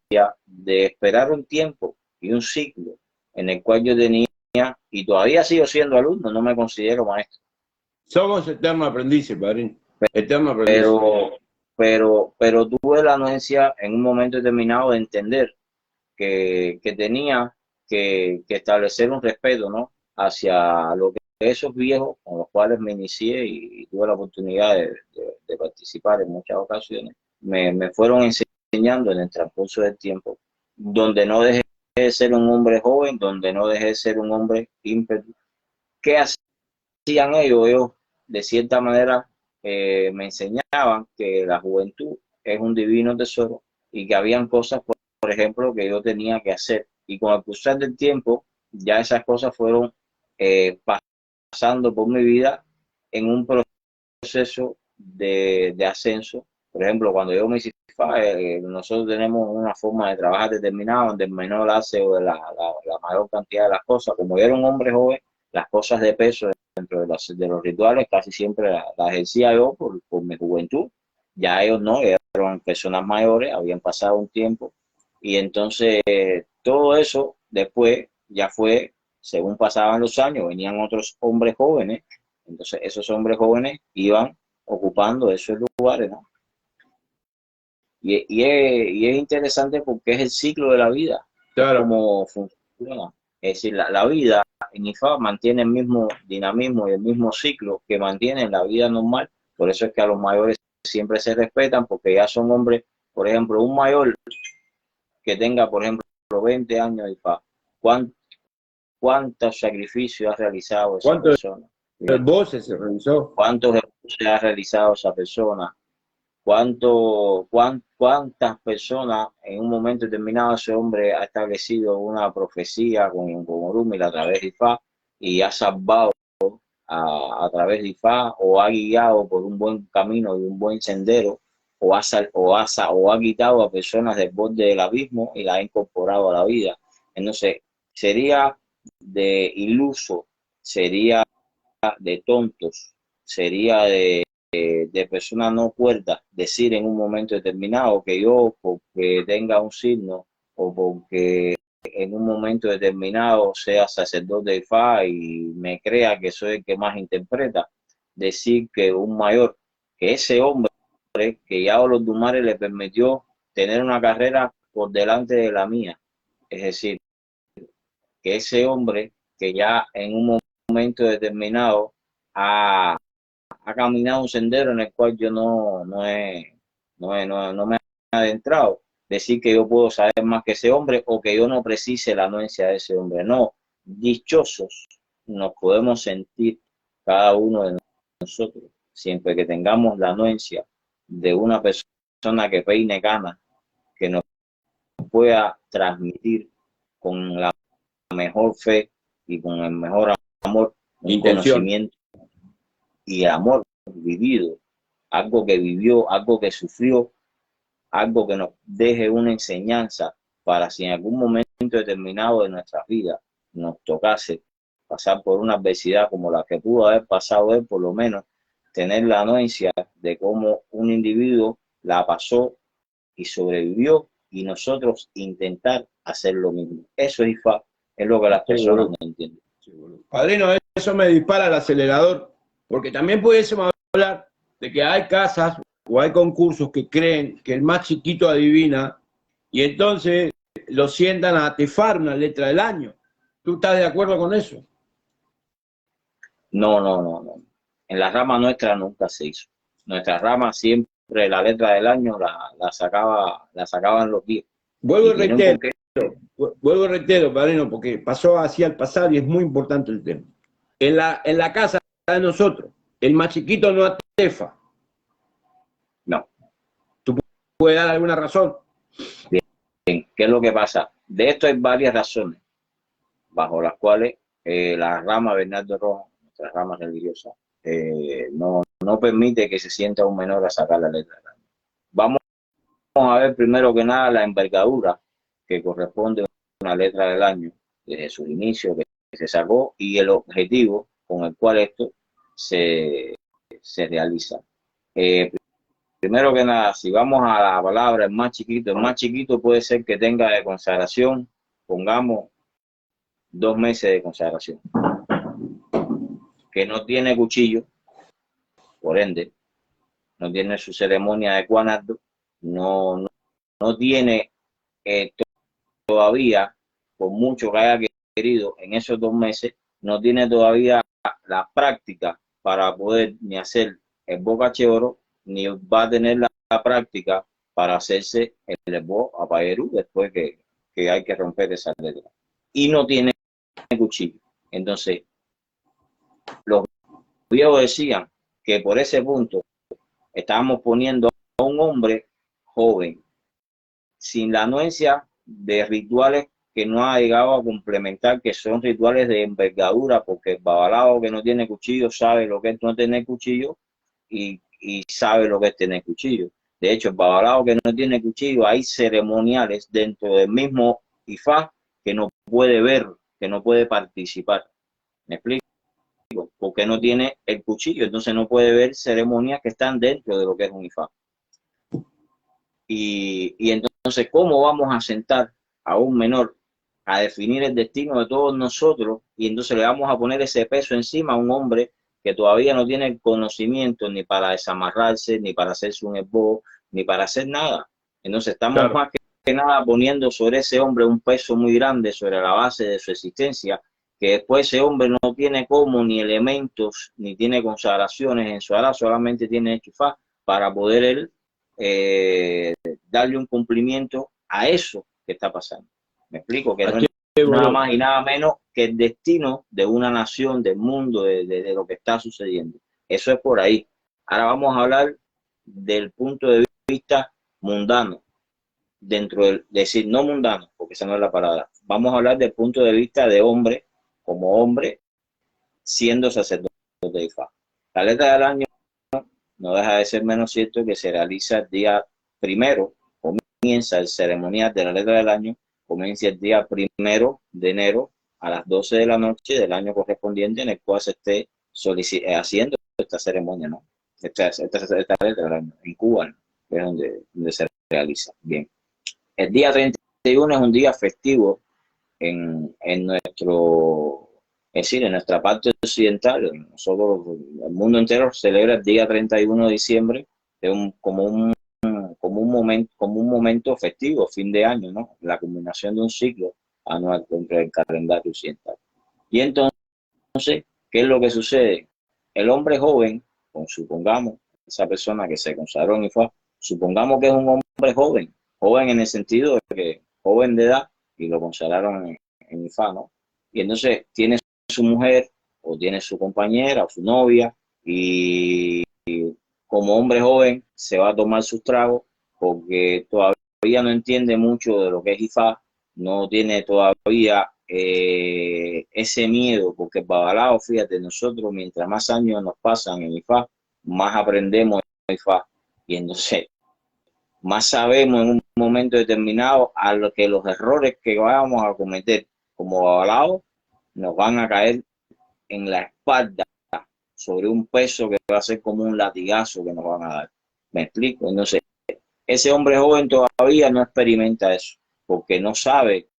de esperar un tiempo y un ciclo en el cual yo tenía, y todavía sigo siendo alumno, no me considero maestro. Somos eternos aprendices, padrino. Eterno aprendices. Pero tuve la anuencia en un momento determinado de entender que tenía que establecer un respeto, ¿no?, hacia lo que esos viejos con los cuales me inicié y tuve la oportunidad de participar en muchas ocasiones, me fueron enseñando en el transcurso del tiempo, donde no dejé de ser un hombre joven, donde no dejé de ser un hombre ímpetu. ¿Qué hacían ellos? Ellos, de cierta manera, me enseñaban que la juventud es un divino tesoro y que habían cosas, por ejemplo, que yo tenía que hacer. Y con el cruzar del tiempo, ya esas cosas fueron pasando por mi vida en un proceso de ascenso Por ejemplo, cuando yo me hice IFA, nosotros tenemos una forma de trabajar determinada donde el menor hace la mayor cantidad de las cosas. Como yo era un hombre joven, las cosas de peso dentro de los rituales casi siempre las ejercía yo por mi juventud. Ya ellos no, ellos eran personas mayores, habían pasado un tiempo. Y entonces todo eso después ya fue, según pasaban los años, venían otros hombres jóvenes. Entonces esos hombres jóvenes iban ocupando esos lugares, ¿no? Y es interesante porque es el ciclo de la vida, Claro. cómo funciona. Es decir, la vida en IFA mantiene el mismo dinamismo y el mismo ciclo que mantiene en la vida normal. Por eso es que a los mayores siempre se respetan, porque ya son hombres. Por ejemplo, un mayor que tenga, por ejemplo, 20 años de IFA, ¿cuántos sacrificios ha realizado esa ¿Cuántos persona? voces se realizó? ¿Cuántos ejercicios ha realizado esa persona? ¿Cuántas personas en un momento determinado ese hombre ha establecido una profecía con Orúmila a través de IFA y ha salvado a través de IFA, o ha guiado por un buen camino y un buen sendero, o ha quitado a personas del borde del abismo y la ha incorporado a la vida? Entonces, sería de iluso, sería de tontos, sería de personas no cuerdas decir en un momento determinado que yo, porque tenga un signo o porque en un momento determinado sea sacerdote de Ifá y me crea que soy el que más interpreta, decir que un mayor, que ese hombre que ya Olodumare le permitió tener una carrera por delante de la mía, es decir, que ese hombre que ya en un momento determinado ha caminado un sendero en el cual yo no me he adentrado. Decir que yo puedo saber más que ese hombre o que yo no precise la anuencia de ese hombre. No, dichosos nos podemos sentir cada uno de nosotros siempre que tengamos la anuencia de una persona que peine canas, que nos pueda transmitir con la mejor fe y con el mejor amor un Intención. conocimiento y amor vivido, algo que vivió, algo que sufrió, algo que nos deje una enseñanza para si en algún momento determinado de nuestras vidas nos tocase pasar por una adversidad como la que pudo haber pasado él, por lo menos tener la anuencia de cómo un individuo la pasó y sobrevivió, y nosotros intentar hacer lo mismo. Eso es IFA, es lo que las personas no entienden. Padrino, eso me dispara el acelerador, porque también pudiésemos hablar de que hay casas o hay concursos que creen que el más chiquito adivina y entonces lo sientan a tefar una letra del año. ¿Tú estás de acuerdo con eso? No. En la rama nuestra nunca se hizo. Nuestra rama siempre la letra del año la sacaban los días. Vuelvo y reitero, padrino, porque pasó así al pasar y es muy importante el tema. En la casa de nosotros, el más chiquito no atefa. No. ¿Tú puedes dar alguna razón? Bien. ¿Qué es lo que pasa? De esto hay varias razones, bajo las cuales la rama Bernardo Rojo, nuestra rama religiosa, no permite que se sienta un menor a sacar la letra del año. Vamos a ver primero que nada la envergadura que corresponde a una letra del año desde su inicio que se sacó y el objetivo con el cual esto se realiza. Primero que nada, si vamos a la palabra el más chiquito puede ser que tenga de consagración, pongamos 2 meses de consagración, que no tiene cuchillo, por ende, no tiene su ceremonia de cuanardo, no tiene todavía, por mucho que haya querido en esos 2 meses, no tiene todavía la práctica para poder ni hacer el bocache oro, ni va a tener la práctica para hacerse el esbo a Paerú después que hay que romper esa letra. Y no tiene cuchillo. Entonces, los viejos decían que por ese punto estábamos poniendo a un hombre joven, sin la anuencia de rituales que no ha llegado a complementar, que son rituales de envergadura, porque el babalao que no tiene cuchillo sabe lo que es no tener cuchillo y sabe lo que es tener cuchillo. De hecho, el babalao que no tiene cuchillo, hay ceremoniales dentro del mismo Ifá que no puede ver, que no puede participar. ¿Me explico? Porque no tiene el cuchillo, entonces no puede ver ceremonias que están dentro de lo que es un Ifá. Y entonces, ¿cómo vamos a sentar a un menor a definir el destino de todos nosotros? Y entonces le vamos a poner ese peso encima a un hombre que todavía no tiene el conocimiento ni para desamarrarse, ni para hacerse un esbozo, ni para hacer nada. Entonces estamos Claro. más que nada poniendo sobre ese hombre un peso muy grande sobre la base de su existencia, que después ese hombre no tiene como ni elementos, ni tiene consagraciones en su alma, solamente tiene Ifá para poder él darle un cumplimiento a eso que está pasando. Me explico, que no Así es es, nada bro. más y nada menos que el destino de una nación, del mundo, de lo que está sucediendo. Eso es por ahí. Ahora vamos a hablar del punto de vista mundano, dentro del, decir, no mundano, porque esa no es la palabra. Vamos a hablar del punto de vista de hombre, como hombre, siendo sacerdote de Ifá. La letra del año no deja de ser menos cierto que se realiza el día primero, comienza el ceremonial de la letra del año, comienza el día 1 de enero a las 12 de la noche del año correspondiente en el cual se esté haciendo esta ceremonia, ¿no? Esta letra del año, en Cuba, ¿no? Que es donde se realiza. Bien. El día 31 es un día festivo en nuestro, es decir, en nuestra parte occidental. Nosotros, el mundo entero celebra el día 31 de diciembre de como un momento festivo, fin de año, ¿no? La culminación de un ciclo anual dentro del calendario occidental. Y entonces, ¿qué es lo que sucede? El hombre joven, supongamos, esa persona que se consagró en Ifá, supongamos que es un hombre joven, joven en el sentido de que joven de edad, y lo consagraron en Ifá, ¿no? Y entonces tiene su mujer, o tiene su compañera, o su novia, y como hombre joven se va a tomar sus tragos, porque todavía no entiende mucho de lo que es Ifá, no tiene todavía ese miedo, porque el babalao, fíjate, nosotros mientras más años nos pasan en Ifá, más aprendemos en Ifá, y entonces más sabemos en un momento determinado a lo que los errores que vamos a cometer como babalao nos van a caer en la espalda sobre un peso que va a ser como un latigazo que nos van a dar. ¿Me explico? Entonces, ese hombre joven todavía no experimenta eso, porque no sabe,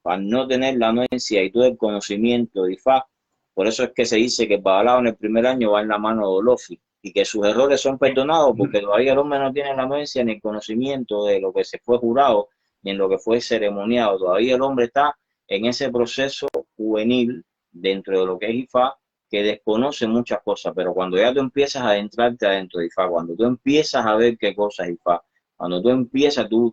al no tener la anuencia y todo el conocimiento de Ifá. Por eso es que se dice que el babalao en el primer año va en la mano de Olofi y que sus errores son perdonados porque todavía el hombre no tiene la anuencia ni el conocimiento de lo que se fue jurado ni en lo que fue ceremoniado. Todavía el hombre está en ese proceso juvenil dentro de lo que es Ifá, que desconoce muchas cosas, pero cuando ya tú empiezas a adentrarte adentro de Ifá, cuando tú empiezas a ver qué cosa es Ifá, cuando tú empiezas, tú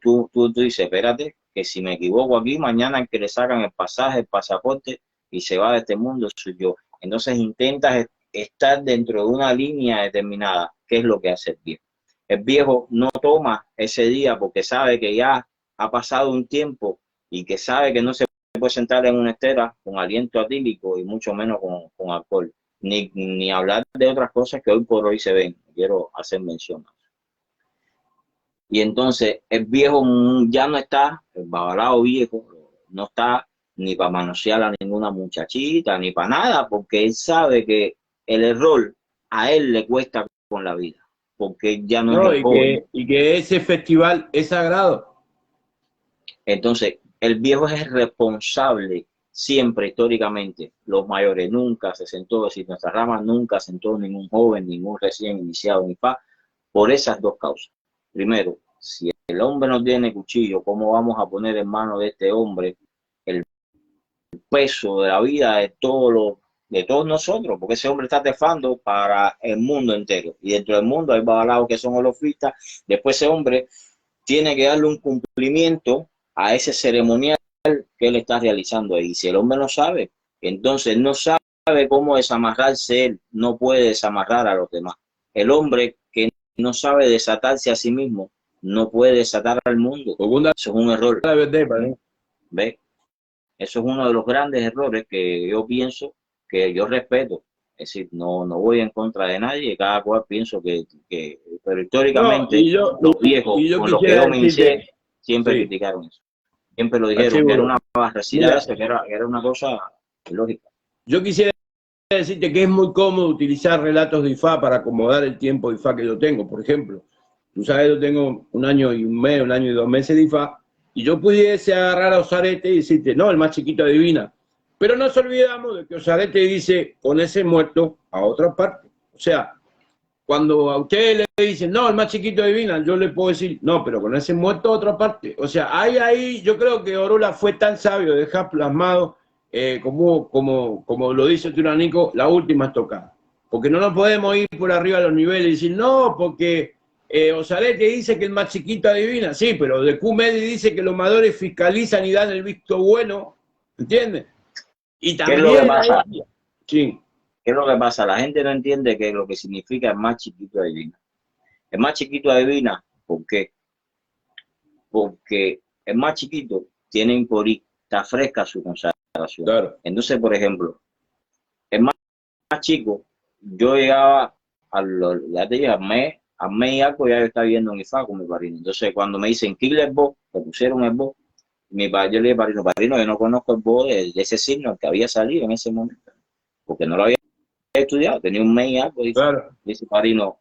dices, espérate, que si me equivoco aquí, mañana el que le sacan el pasaje, el pasaporte y se va de este mundo soy yo. Entonces intentas estar dentro de una línea determinada, que es lo que hace el viejo. El viejo no toma ese día porque sabe que ya ha pasado un tiempo y que sabe que no se puede sentar en una estera con aliento atílico y mucho menos con alcohol, ni hablar de otras cosas que hoy por hoy se ven. Quiero hacer mención. Y entonces el viejo ya no está, el babalao viejo, no está ni para manosear a ninguna muchachita, ni para nada, porque él sabe que el error a él le cuesta con la vida, porque él ya no es No, el joven. y que ese festival es sagrado. Entonces, el viejo es el responsable siempre históricamente. Los mayores nunca se sentó, es decir, nuestra rama nunca sentó ningún joven, ningún recién iniciado en IFA, por esas dos causas. Primero, si el hombre no tiene cuchillo, ¿cómo vamos a poner en manos de este hombre el peso de la vida de todos nosotros? Porque ese hombre está tefando para el mundo entero. Y dentro del mundo hay babalaos que son holofistas. Después ese hombre tiene que darle un cumplimiento a ese ceremonial que él está realizando ahí. Si el hombre no sabe, entonces no sabe cómo desamarrarse él, no puede desamarrar a los demás. El hombre que no sabe desatarse a sí mismo, no puede desatar al mundo. Eso es un error. ¿Ves? Eso es uno de los grandes errores que yo pienso, que yo respeto, Es decir, no voy en contra de nadie, cada cual pienso pero No, históricamente los viejos y yo con los que quisiera yo me inicié decirte, siempre sí, criticaron eso. Siempre lo dijeron, que era seguro. una barbaridad Mira, eso, que era una cosa lógica. yo quisiera decirte que es muy cómodo utilizar relatos de IFA para acomodar el tiempo de IFA que yo tengo. Por ejemplo, tú sabes, yo tengo 1 año y 1 mes, 1 año y 2 meses de IFA, y yo pudiese agarrar a Osarete y decirte, no, el más chiquito adivina. Pero no nos olvidamos de que Osarete dice, con ese muerto a otra parte. O sea, cuando a ustedes le dicen, no, el más chiquito adivina, yo le puedo decir, no, pero con ese muerto a otra parte. O sea, ahí yo creo que Orula fue tan sabio de dejar plasmado, como lo dice Turanico, la última estocada. Porque no nos podemos ir por arriba a los niveles y decir, no, porque Osarete dice que el más chiquito adivina. Sí, pero de Q-Medi dice que los madores fiscalizan y dan el visto bueno, ¿entiendes? Y ¿Qué es lo que también pasa? ahí, sí, ¿Qué es lo que pasa? La gente no entiende que lo que significa el más chiquito adivina. El más chiquito adivina, ¿por qué? Porque el más chiquito tiene imporí, está fresca su consagración. claro. Entonces, por ejemplo, el más chico, yo llegaba ya te dije, al mes y algo ya yo estaba viendo mi fa con mi padrino. Entonces, cuando me dicen kill el boss, me pusieron el boss, yo le dije, padrino, yo no conozco el boss de ese signo que había salido en ese momento, porque no lo había estudiado, tenía 1 mes y algo, Claro. dice padrino,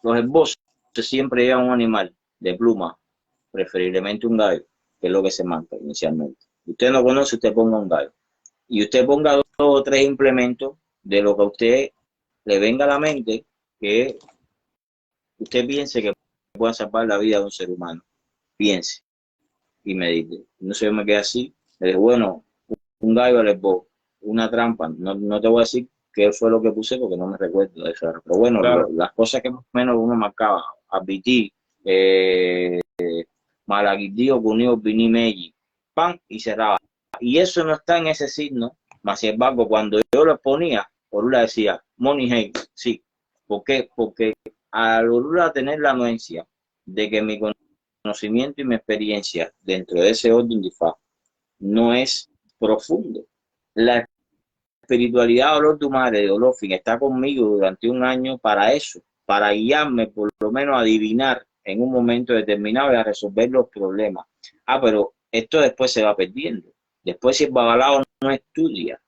los esbozos siempre llevan un animal de pluma, preferiblemente un gallo, que es lo que se marca inicialmente. Usted no conoce, usted ponga un gallo. Y usted ponga 2 o 3 implementos de lo que a usted le venga a la mente, que usted piense que pueda salvar la vida de un ser humano. Piense y medite. No sé, yo me quedé así. Le dije, bueno, un gallo al esbozo, una trampa. No te voy a decir qué fue lo que puse porque no me recuerdo de eso. Pero bueno, Claro. las cosas que más o menos uno marcaba, Abití, Malaguidío, Cunio, Vini Meji, pan y cerraba. Y eso no está en ese signo, más sin embargo, cuando yo lo ponía, Orula decía, Money Hey, sí. ¿Por qué? Porque al Orula tener la anuencia de que mi conocimiento y mi experiencia dentro de ese orden de Ifá no es profundo. La espiritualidad de Olor tu madre de Olofin está conmigo durante 1 año para eso, para guiarme, por lo menos a adivinar en un momento determinado y a resolver los problemas. Ah, pero esto después se va perdiendo. Después, si el babalao no estudia,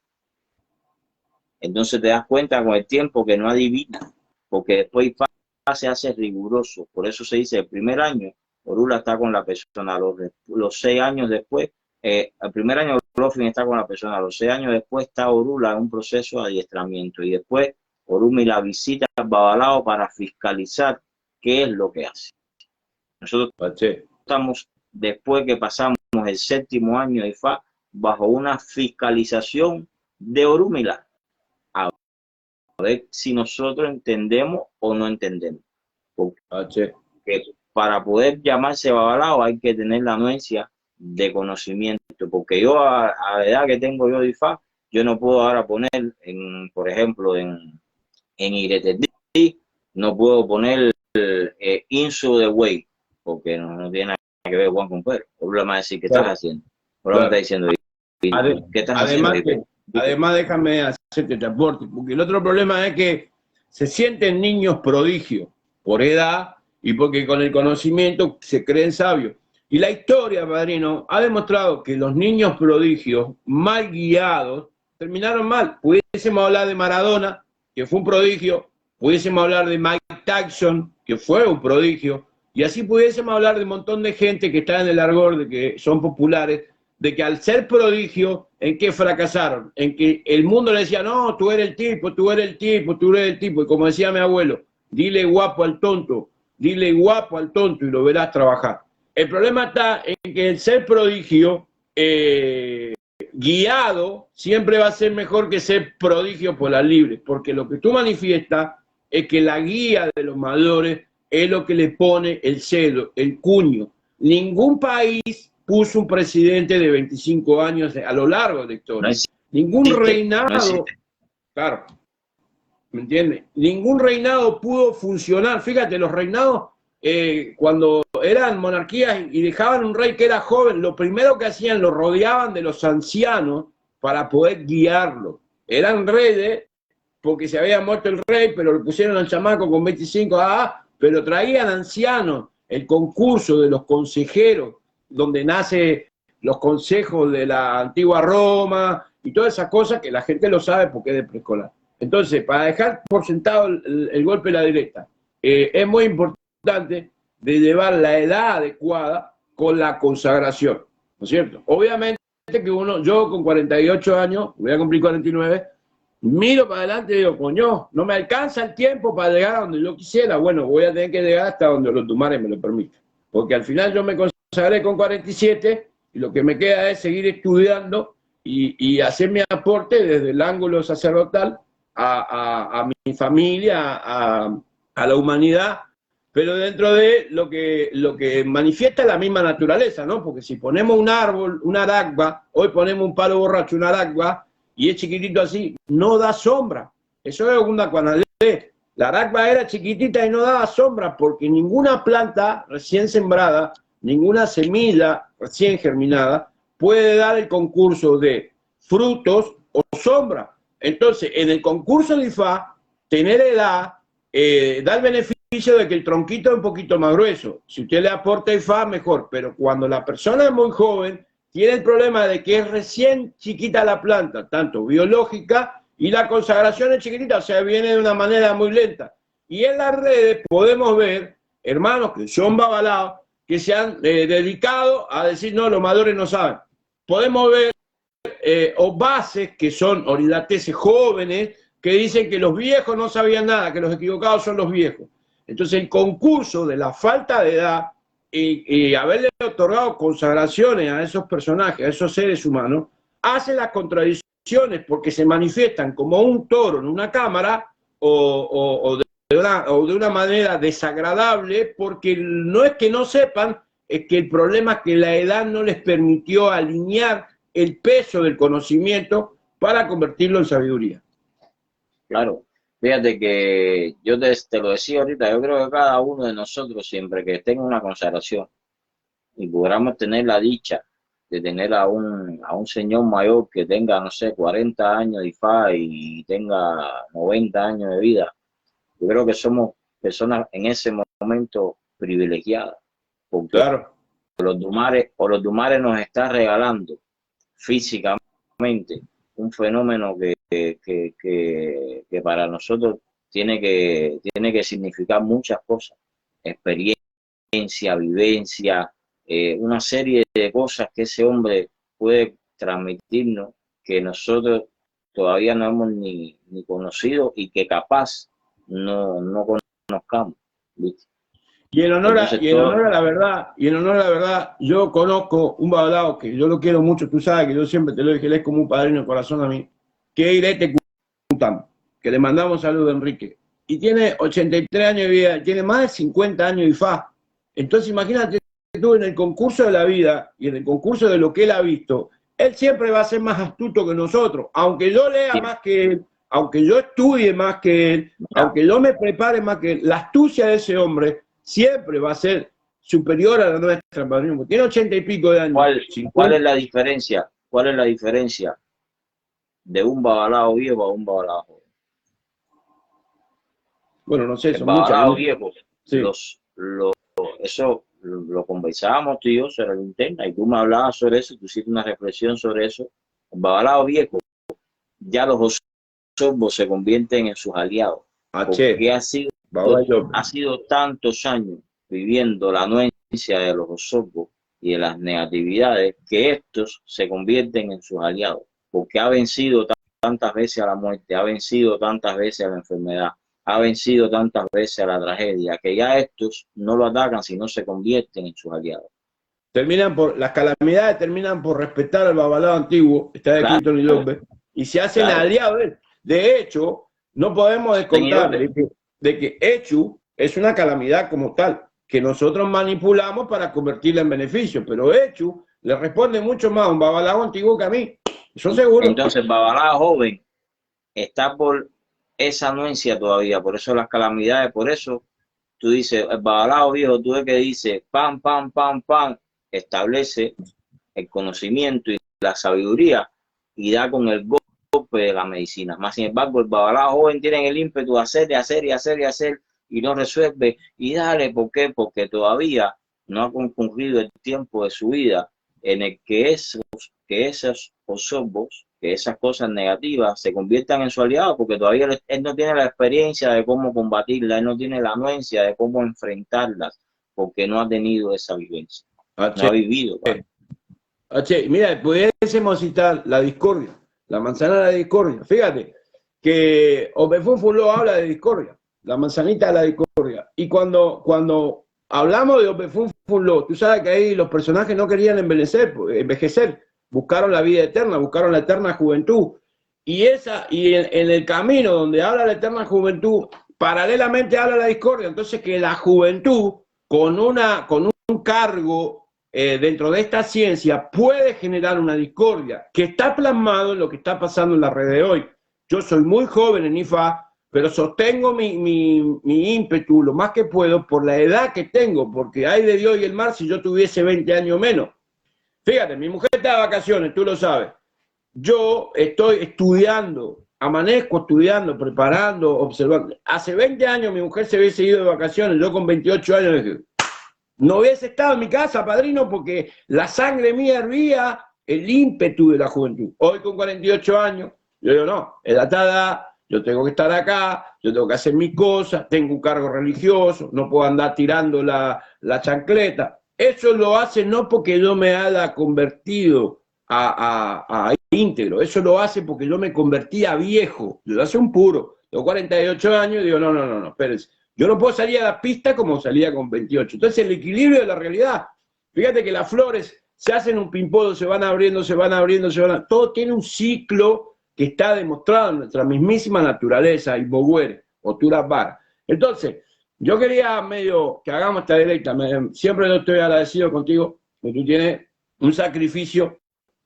entonces te das cuenta con el tiempo que no adivina, porque después se hace riguroso. Por eso se dice el primer año, Orula está con la persona, los 6 años después, el primer año Olofin está con la persona, los 6 años después está Orula en un proceso de adiestramiento y después Orumi la visita al babalao para fiscalizar qué es lo que hace. Nosotros estamos, después que pasamos el 7º año de IFA, bajo una fiscalización de Orúmila, a ver si nosotros entendemos o no entendemos. Porque para poder llamarse babalao hay que tener la anuencia de conocimiento, porque yo a la edad que tengo yo de IFA, yo no puedo ahora poner, por ejemplo, en Iretedí, no puedo poner Inso de Way, porque no tiene nada que ver Juan con Pedro. El problema es decir, ¿qué estás haciendo? El problema está diciendo, ¿qué estás haciendo? Además, déjame hacerte transporte, porque el otro problema es que se sienten niños prodigios por edad y porque con el conocimiento se creen sabios. Y la historia, padrino, ha demostrado que los niños prodigios mal guiados terminaron mal. Pudiésemos hablar de Maradona, que fue un prodigio, pudiésemos hablar de Mike Tyson, que fue un prodigio, y así pudiésemos hablar de un montón de gente que está en el argor, de que son populares, de que al ser prodigio, ¿en qué fracasaron? En que el mundo le decía, no, tú eres el tipo, tú eres el tipo, tú eres el tipo, y como decía mi abuelo, dile guapo al tonto y lo verás trabajar. El problema está en que el ser prodigio guiado siempre va a ser mejor que ser prodigio por las libres, porque lo que tú manifiestas es que la guía de los mayores es lo que le pone el celo, el cuño. Ningún país puso un presidente de 25 años a lo largo de la historia. Ningún reinado, claro, ¿me entiendes? Ningún reinado pudo funcionar. Fíjate, los reinados, cuando eran monarquías y dejaban un rey que era joven, lo primero que hacían, lo rodeaban de los ancianos para poder guiarlo. Eran reyes porque se había muerto el rey, pero lo pusieron al chamaco con 25, pero traían ancianos, el concurso de los consejeros, donde nace los consejos de la antigua Roma y todas esas cosas que la gente lo sabe porque es de preescolar. Entonces, para dejar por sentado el golpe de la directa, es muy importante de llevar la edad adecuada con la consagración, ¿no es cierto? Obviamente que yo con 48 años, voy a cumplir 49, miro para adelante y digo, coño, no me alcanza el tiempo para llegar a donde yo quisiera. Bueno, voy a tener que llegar hasta donde los tumares me lo permitan. Porque al final yo me consagré con 47 y lo que me queda es seguir estudiando y hacer mi aporte desde el ángulo sacerdotal a mi familia, a la humanidad, pero dentro de lo que manifiesta la misma naturaleza, ¿no? Porque si ponemos un árbol, una aragua, hoy ponemos un palo borracho, una aragua, y es chiquitito así, no da sombra. Eso es una cuanalé. La aragua era chiquitita y no daba sombra porque ninguna planta recién sembrada, ninguna semilla recién germinada puede dar el concurso de frutos o sombra. Entonces, en el concurso de IFA, tener edad da el beneficio de que el tronquito es un poquito más grueso. Si usted le aporta IFA, mejor. Pero cuando la persona es muy joven, tiene el problema de que es recién chiquita la planta, tanto biológica, y la consagración es chiquitita, o sea, viene de una manera muy lenta. Y en las redes podemos ver hermanos que son babalaos, que se han dedicado a decir, no, los mayores no saben. Podemos ver o bases que son oridateses jóvenes, que dicen que los viejos no sabían nada, que los equivocados son los viejos. Entonces el concurso de la falta de edad y haberle otorgado consagraciones a esos personajes, a esos seres humanos, hace las contradicciones porque se manifiestan como un toro en una cámara o de una manera desagradable, porque no es que no sepan, es que el problema es que la edad no les permitió alinear el peso del conocimiento para convertirlo en sabiduría. Claro, fíjate que yo te lo decía ahorita, yo creo que cada uno de nosotros, siempre que tenga una consagración y podamos tener la dicha de tener a un señor mayor que tenga, no sé, 40 años de IFA y tenga 90 años de vida, yo creo que somos personas en ese momento privilegiadas, porque claro, los Dumares nos está regalando físicamente un fenómeno que para nosotros tiene que significar muchas cosas, experiencia, vivencia, una serie de cosas que ese hombre puede transmitirnos que nosotros todavía no hemos ni conocido y que capaz no conozcamos, ¿viste? Y en honor a la verdad, yo conozco un babalao que yo lo quiero mucho, tú sabes que yo siempre te lo dije, él es como un padrino de corazón a mí, que es Irete Cutam, que le mandamos un saludo a Enrique. Y tiene 83 años de vida, tiene más de 50 años de IFA. Entonces imagínate tú en el concurso de la vida y en el concurso de lo que él ha visto, él siempre va a ser más astuto que nosotros, aunque yo lea más que él, aunque yo estudie más que él, aunque yo me prepare más que él, la astucia de ese hombre siempre va a ser superior a la nuestra, padrino. Tiene 80 y pico de años. ¿Cuál es la diferencia? ¿Cuál es la diferencia de un babalao viejo a un babalao joven? Bueno, no sé, el son babalao muchas. viejo, Sí. eso lo conversábamos tú y yo sobre la interna, y tú me hablabas sobre eso, tú hiciste una reflexión sobre eso. El babalao viejo, ya los osobos se convierten en sus aliados, porque ha sido tantos años viviendo la anuencia de los osobos y de las negatividades, que estos se convierten en sus aliados, porque ha vencido tantas veces a la muerte, ha vencido tantas veces a la enfermedad, ha vencido tantas veces a la tragedia, que ya estos no lo atacan, sino se convierten en sus aliados. Las calamidades terminan por respetar al babalao antiguo, está escrito en el López, y se hacen aliados de él. De hecho, no podemos descontar de que Echu es una calamidad como tal, que nosotros manipulamos para convertirla en beneficio, pero Echu le responde mucho más a un babalao antiguo que a mí, eso seguro. Entonces el babalao joven está por esa anuencia todavía, por eso las calamidades, por eso tú dices, el babalao viejo, tú ves que dice, pam, pam, pam, pam, establece el conocimiento y la sabiduría y da con el golpe golpe de la medicina. Más sin embargo, el babalao joven tiene el ímpetu de hacer, y no resuelve. Y dale, ¿por qué? Porque todavía no ha concurrido el tiempo de su vida en el que esos osobos, que esas cosas negativas se conviertan en su aliado, porque todavía él no tiene la experiencia de cómo combatirlas, él no tiene la anuencia de cómo enfrentarlas, porque no ha tenido esa vivencia, no ha vivido. Mira, pudiésemos citar la discordia, la manzana de la discordia. Fíjate que Opefunfulo habla de discordia, la manzanita de la discordia. Y cuando hablamos de Opefunfulo, tú sabes que ahí los personajes no querían envejecer, buscaron la vida eterna, buscaron la eterna juventud. Y en el camino donde habla la eterna juventud, paralelamente habla la discordia. Entonces que la juventud, con un cargo dentro de esta ciencia, puede generar una discordia, que está plasmado en lo que está pasando en la red de hoy. Yo soy muy joven en IFA, pero sostengo mi ímpetu lo más que puedo por la edad que tengo, porque hay de Dios y el mar si yo tuviese 20 años menos. Fíjate, mi mujer está de vacaciones, tú lo sabes. Yo estoy estudiando, amanezco estudiando, preparando, observando. Hace 20 años mi mujer se hubiese ido de vacaciones, yo con 28 años dije, no hubiese estado en mi casa, padrino, porque la sangre mía hervía, el ímpetu de la juventud. Hoy con 48 años, yo digo, no, edad está, yo tengo que estar acá, yo tengo que hacer mis cosas, tengo un cargo religioso, no puedo andar tirando la chancleta. Eso lo hace no porque yo me haya convertido a íntegro, eso lo hace porque yo me convertí a viejo, yo hace un puro, tengo 48 años y digo, no, espérense, yo no puedo salir a la pista como salía con 28. Entonces el equilibrio de la realidad, fíjate que las flores se hacen un pimpodo, se van abriendo, todo tiene un ciclo que está demostrado en nuestra mismísima naturaleza, y Boguer, o Turabar. Entonces, yo quería medio que hagamos esta directa, siempre yo estoy agradecido contigo, porque tú tienes un sacrificio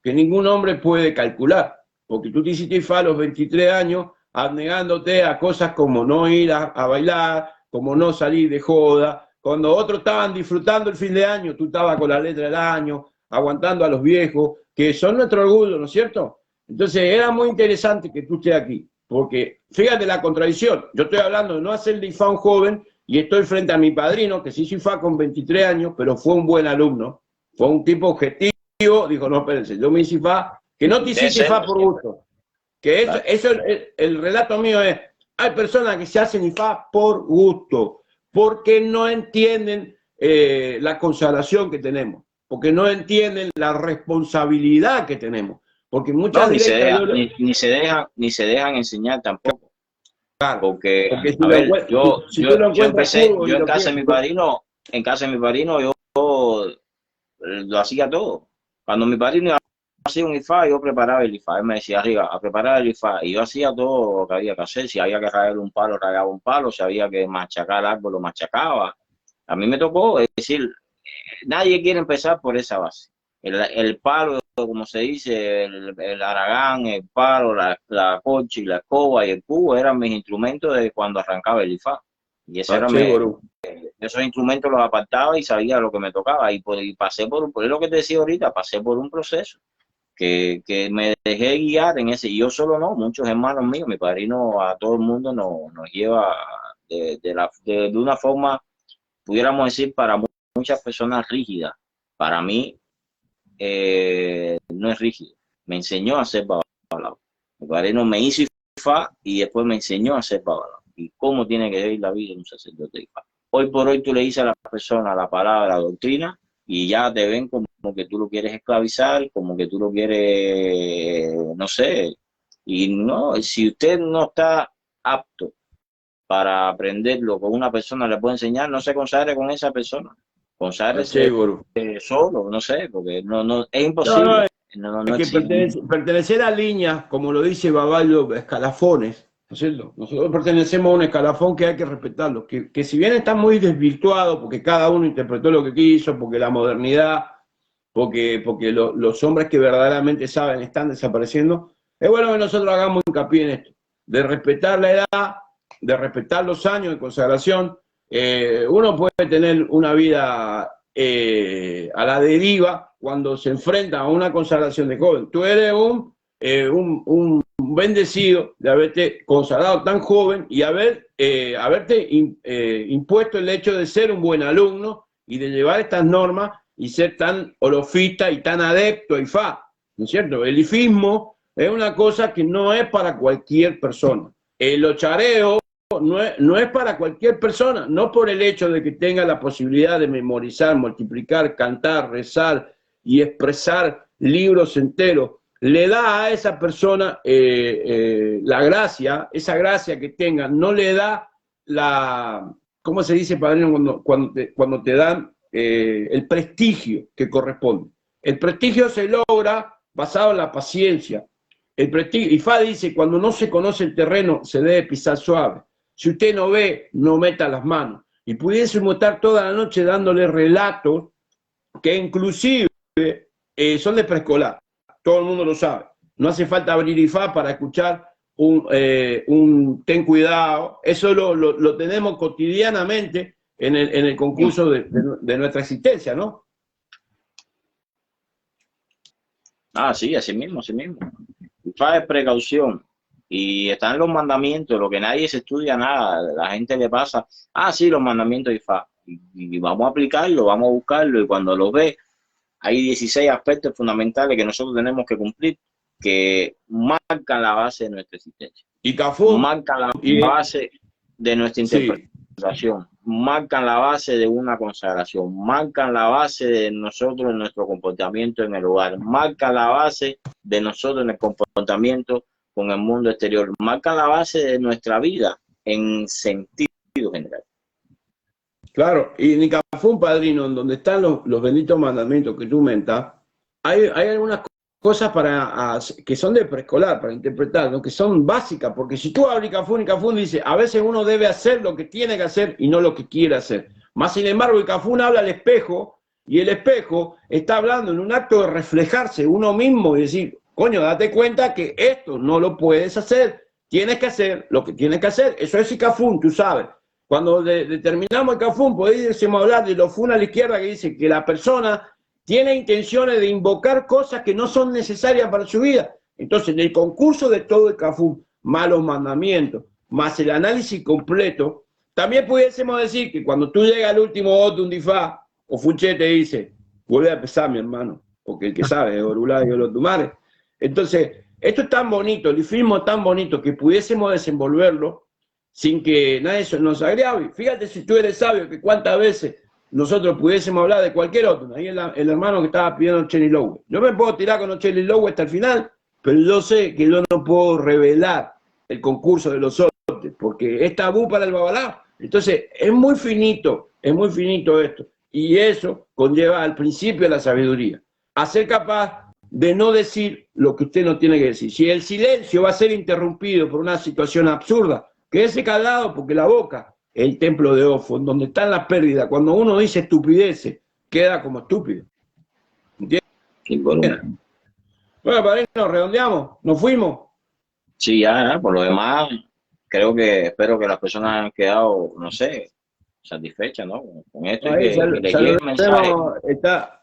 que ningún hombre puede calcular, porque tú te hiciste IFA a los 23 años, abnegándote a cosas como no ir a bailar, como no salir de joda, cuando otros estaban disfrutando el fin de año, tú estabas con la letra del año, aguantando a los viejos, que son nuestro orgullo, ¿no es cierto? Entonces era muy interesante que tú estés aquí, porque fíjate la contradicción, yo estoy hablando de no hacer de IFA un joven, y estoy frente a mi padrino, que sí hizo IFA con 23 años, pero fue un buen alumno, fue un tipo objetivo, dijo, no, espérense, yo me hice IFA, que no te hiciste IFA por gusto, que eso el relato mío es, hay personas que se hacen IFA por gusto, porque no entienden la consagración que tenemos, porque no entienden la responsabilidad que tenemos, porque muchas no, ni se dejan enseñar tampoco. Claro, porque si a ver, yo empecé, yo en casa de mi padrino, yo lo hacía todo. Cuando mi padrino hacía un IFA, yo preparaba el IFA. Él me decía arriba, a preparar el IFA. Y yo hacía todo lo que había que hacer. Si había que rayar un palo, rayaba un palo. Si había que machacar algo, lo machacaba. A mí me tocó, es decir, nadie quiere empezar por esa base. El palo, como se dice, el aragán, el palo, la coche y la escoba y el cubo eran mis instrumentos de cuando arrancaba el IFA. Y esos instrumentos los apartaba y sabía lo que me tocaba. Y pasé por lo que te decía ahorita, pasé por un proceso que me dejé guiar en ese. Y yo solo no, muchos hermanos míos, mi padrino a todo el mundo nos lleva de una forma, pudiéramos decir, para muchas personas rígida. Para mí, no es rígido, me enseñó a hacer babalao. Mi padrino me hizo IFA y después me enseñó a hacer babalao y cómo tiene que vivir la vida de un sacerdote de IFA. Hoy por hoy tú le dices a la persona la palabra, la doctrina, y ya te ven como que tú lo quieres esclavizar, como que tú lo quieres, no sé, y no, si usted no está apto para aprender lo que una persona le puede enseñar, no se consagre con esa persona. Conságrese solo, no sé, porque no es imposible. No es que pertenecer a líneas, como lo dice Baballo, escalafones, ¿no es cierto? Nosotros pertenecemos a un escalafón que hay que respetarlo, que si bien está muy desvirtuado, porque cada uno interpretó lo que quiso, porque la modernidad, porque los hombres que verdaderamente saben están desapareciendo, es bueno que nosotros hagamos hincapié en esto, de respetar la edad, de respetar los años de consagración. Uno puede tener una vida a la deriva cuando se enfrenta a una consagración de joven. Tú eres un bendecido de haberte consagrado tan joven y haberte impuesto el hecho de ser un buen alumno y de llevar estas normas y ser tan orofista y tan adepto a Ifá, ¿no es cierto? El ifismo es una cosa que no es para cualquier persona. El ochareo no es para cualquier persona, no por el hecho de que tenga la posibilidad de memorizar, multiplicar, cantar, rezar y expresar libros enteros. Le da a esa persona la gracia, esa gracia que tenga, no le da la, ¿cómo se dice, padrino, cuando te dan el prestigio que corresponde? El prestigio se logra basado en la paciencia. El prestigio, Ifá dice, cuando no se conoce el terreno, se debe pisar suave. Si usted no ve, no meta las manos. Y pudiésemos estar toda la noche dándole relatos que inclusive son de preescolar. Todo el mundo lo sabe. No hace falta abrir Ifá para escuchar un ten cuidado. Eso lo tenemos cotidianamente en el concurso de nuestra existencia, ¿no? Ah, sí, así mismo, así mismo. Ifá es precaución. Y están los mandamientos, lo que nadie se estudia nada. La gente le pasa, sí, los mandamientos de Ifá. Y vamos a aplicarlo, vamos a buscarlo. Y cuando los ve, hay 16 aspectos fundamentales que nosotros tenemos que cumplir, que marcan la base de nuestra existencia. Y Cafú, marcan la base de nuestra interpretación, marcan la base de una consagración, marcan la base de nosotros en nuestro comportamiento en el hogar, marcan la base de nosotros en el comportamiento con el mundo exterior, marcan la base de nuestra vida en sentido general. Claro, y en Icafún, padrino, en donde están los benditos mandamientos que tú mentas, hay algunas cosas que son de preescolar, para interpretar, ¿no? Que son básicas, porque si tú abres Icafún dice, a veces uno debe hacer lo que tiene que hacer y no lo que quiere hacer. Más sin embargo, Icafún habla al espejo, y el espejo está hablando en un acto de reflejarse uno mismo y decir, coño, date cuenta que esto no lo puedes hacer, tienes que hacer lo que tienes que hacer. Eso es Icafún, tú sabes. Cuando determinamos el Cafún, podríamos hablar de los Fun a la izquierda, que dice que la persona tiene intenciones de invocar cosas que no son necesarias para su vida. Entonces, en el concurso de todo el Cafún, más los mandamientos, más el análisis completo, también pudiésemos decir que cuando tú llegas al último voto, un Difá, o Funché te dice, vuelve a empezar, mi hermano, porque el que sabe es Orulá y Olotumare. Entonces, esto es tan bonito, el ifismo es tan bonito que pudiésemos desenvolverlo sin que nadie nos agrave. Fíjate si tú eres sabio, que cuántas veces nosotros pudiésemos hablar de cualquier otro. Ahí el hermano que estaba pidiendo Cheli Lowe. Yo me puedo tirar con Cheli Lowe hasta el final, pero yo sé que yo no puedo revelar el concurso de los otros, porque es tabú para el babalá. Entonces, es muy finito esto. Y eso conlleva al principio de la sabiduría. A ser capaz de no decir lo que usted no tiene que decir. Si el silencio va a ser interrumpido por una situación absurda, quédese callado, porque la boca es el templo de Ofo, en donde están las pérdidas. Cuando uno dice estupideces, queda como estúpido. ¿Entiendes? Bueno, padrino, redondeamos, nos fuimos. Sí, ya, por lo demás, espero que las personas han quedado, no sé, satisfechas, ¿no? Con esto Ahí, y que les llegue el mensaje.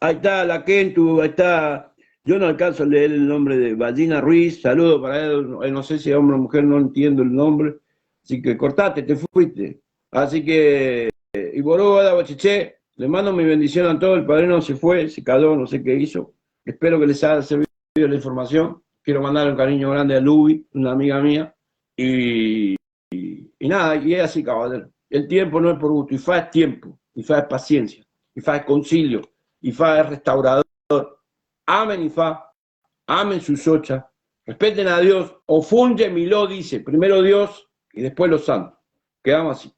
Ahí está la Kentu, ahí está. Yo no alcanzo a leer el nombre de Ballina Ruiz. Saludo para él, no sé si es hombre o mujer, no entiendo el nombre. Así que cortate, te fuiste. Así que, y Boró, Bachiché, le mando mi bendición a todos. El padrino se fue, se cayó, no sé qué hizo. Espero que les haya servido la información. Quiero mandar un cariño grande a Luby, una amiga mía. Y nada, y es así, caballero. El tiempo no es por gusto, Ifá es tiempo, Ifá es paciencia, Ifá es concilio, Ifá es restaurador. Amen Ifá, amen sus ochas, respeten a Dios. Ofunye Miló dice, primero Dios y después los santos. Quedamos así.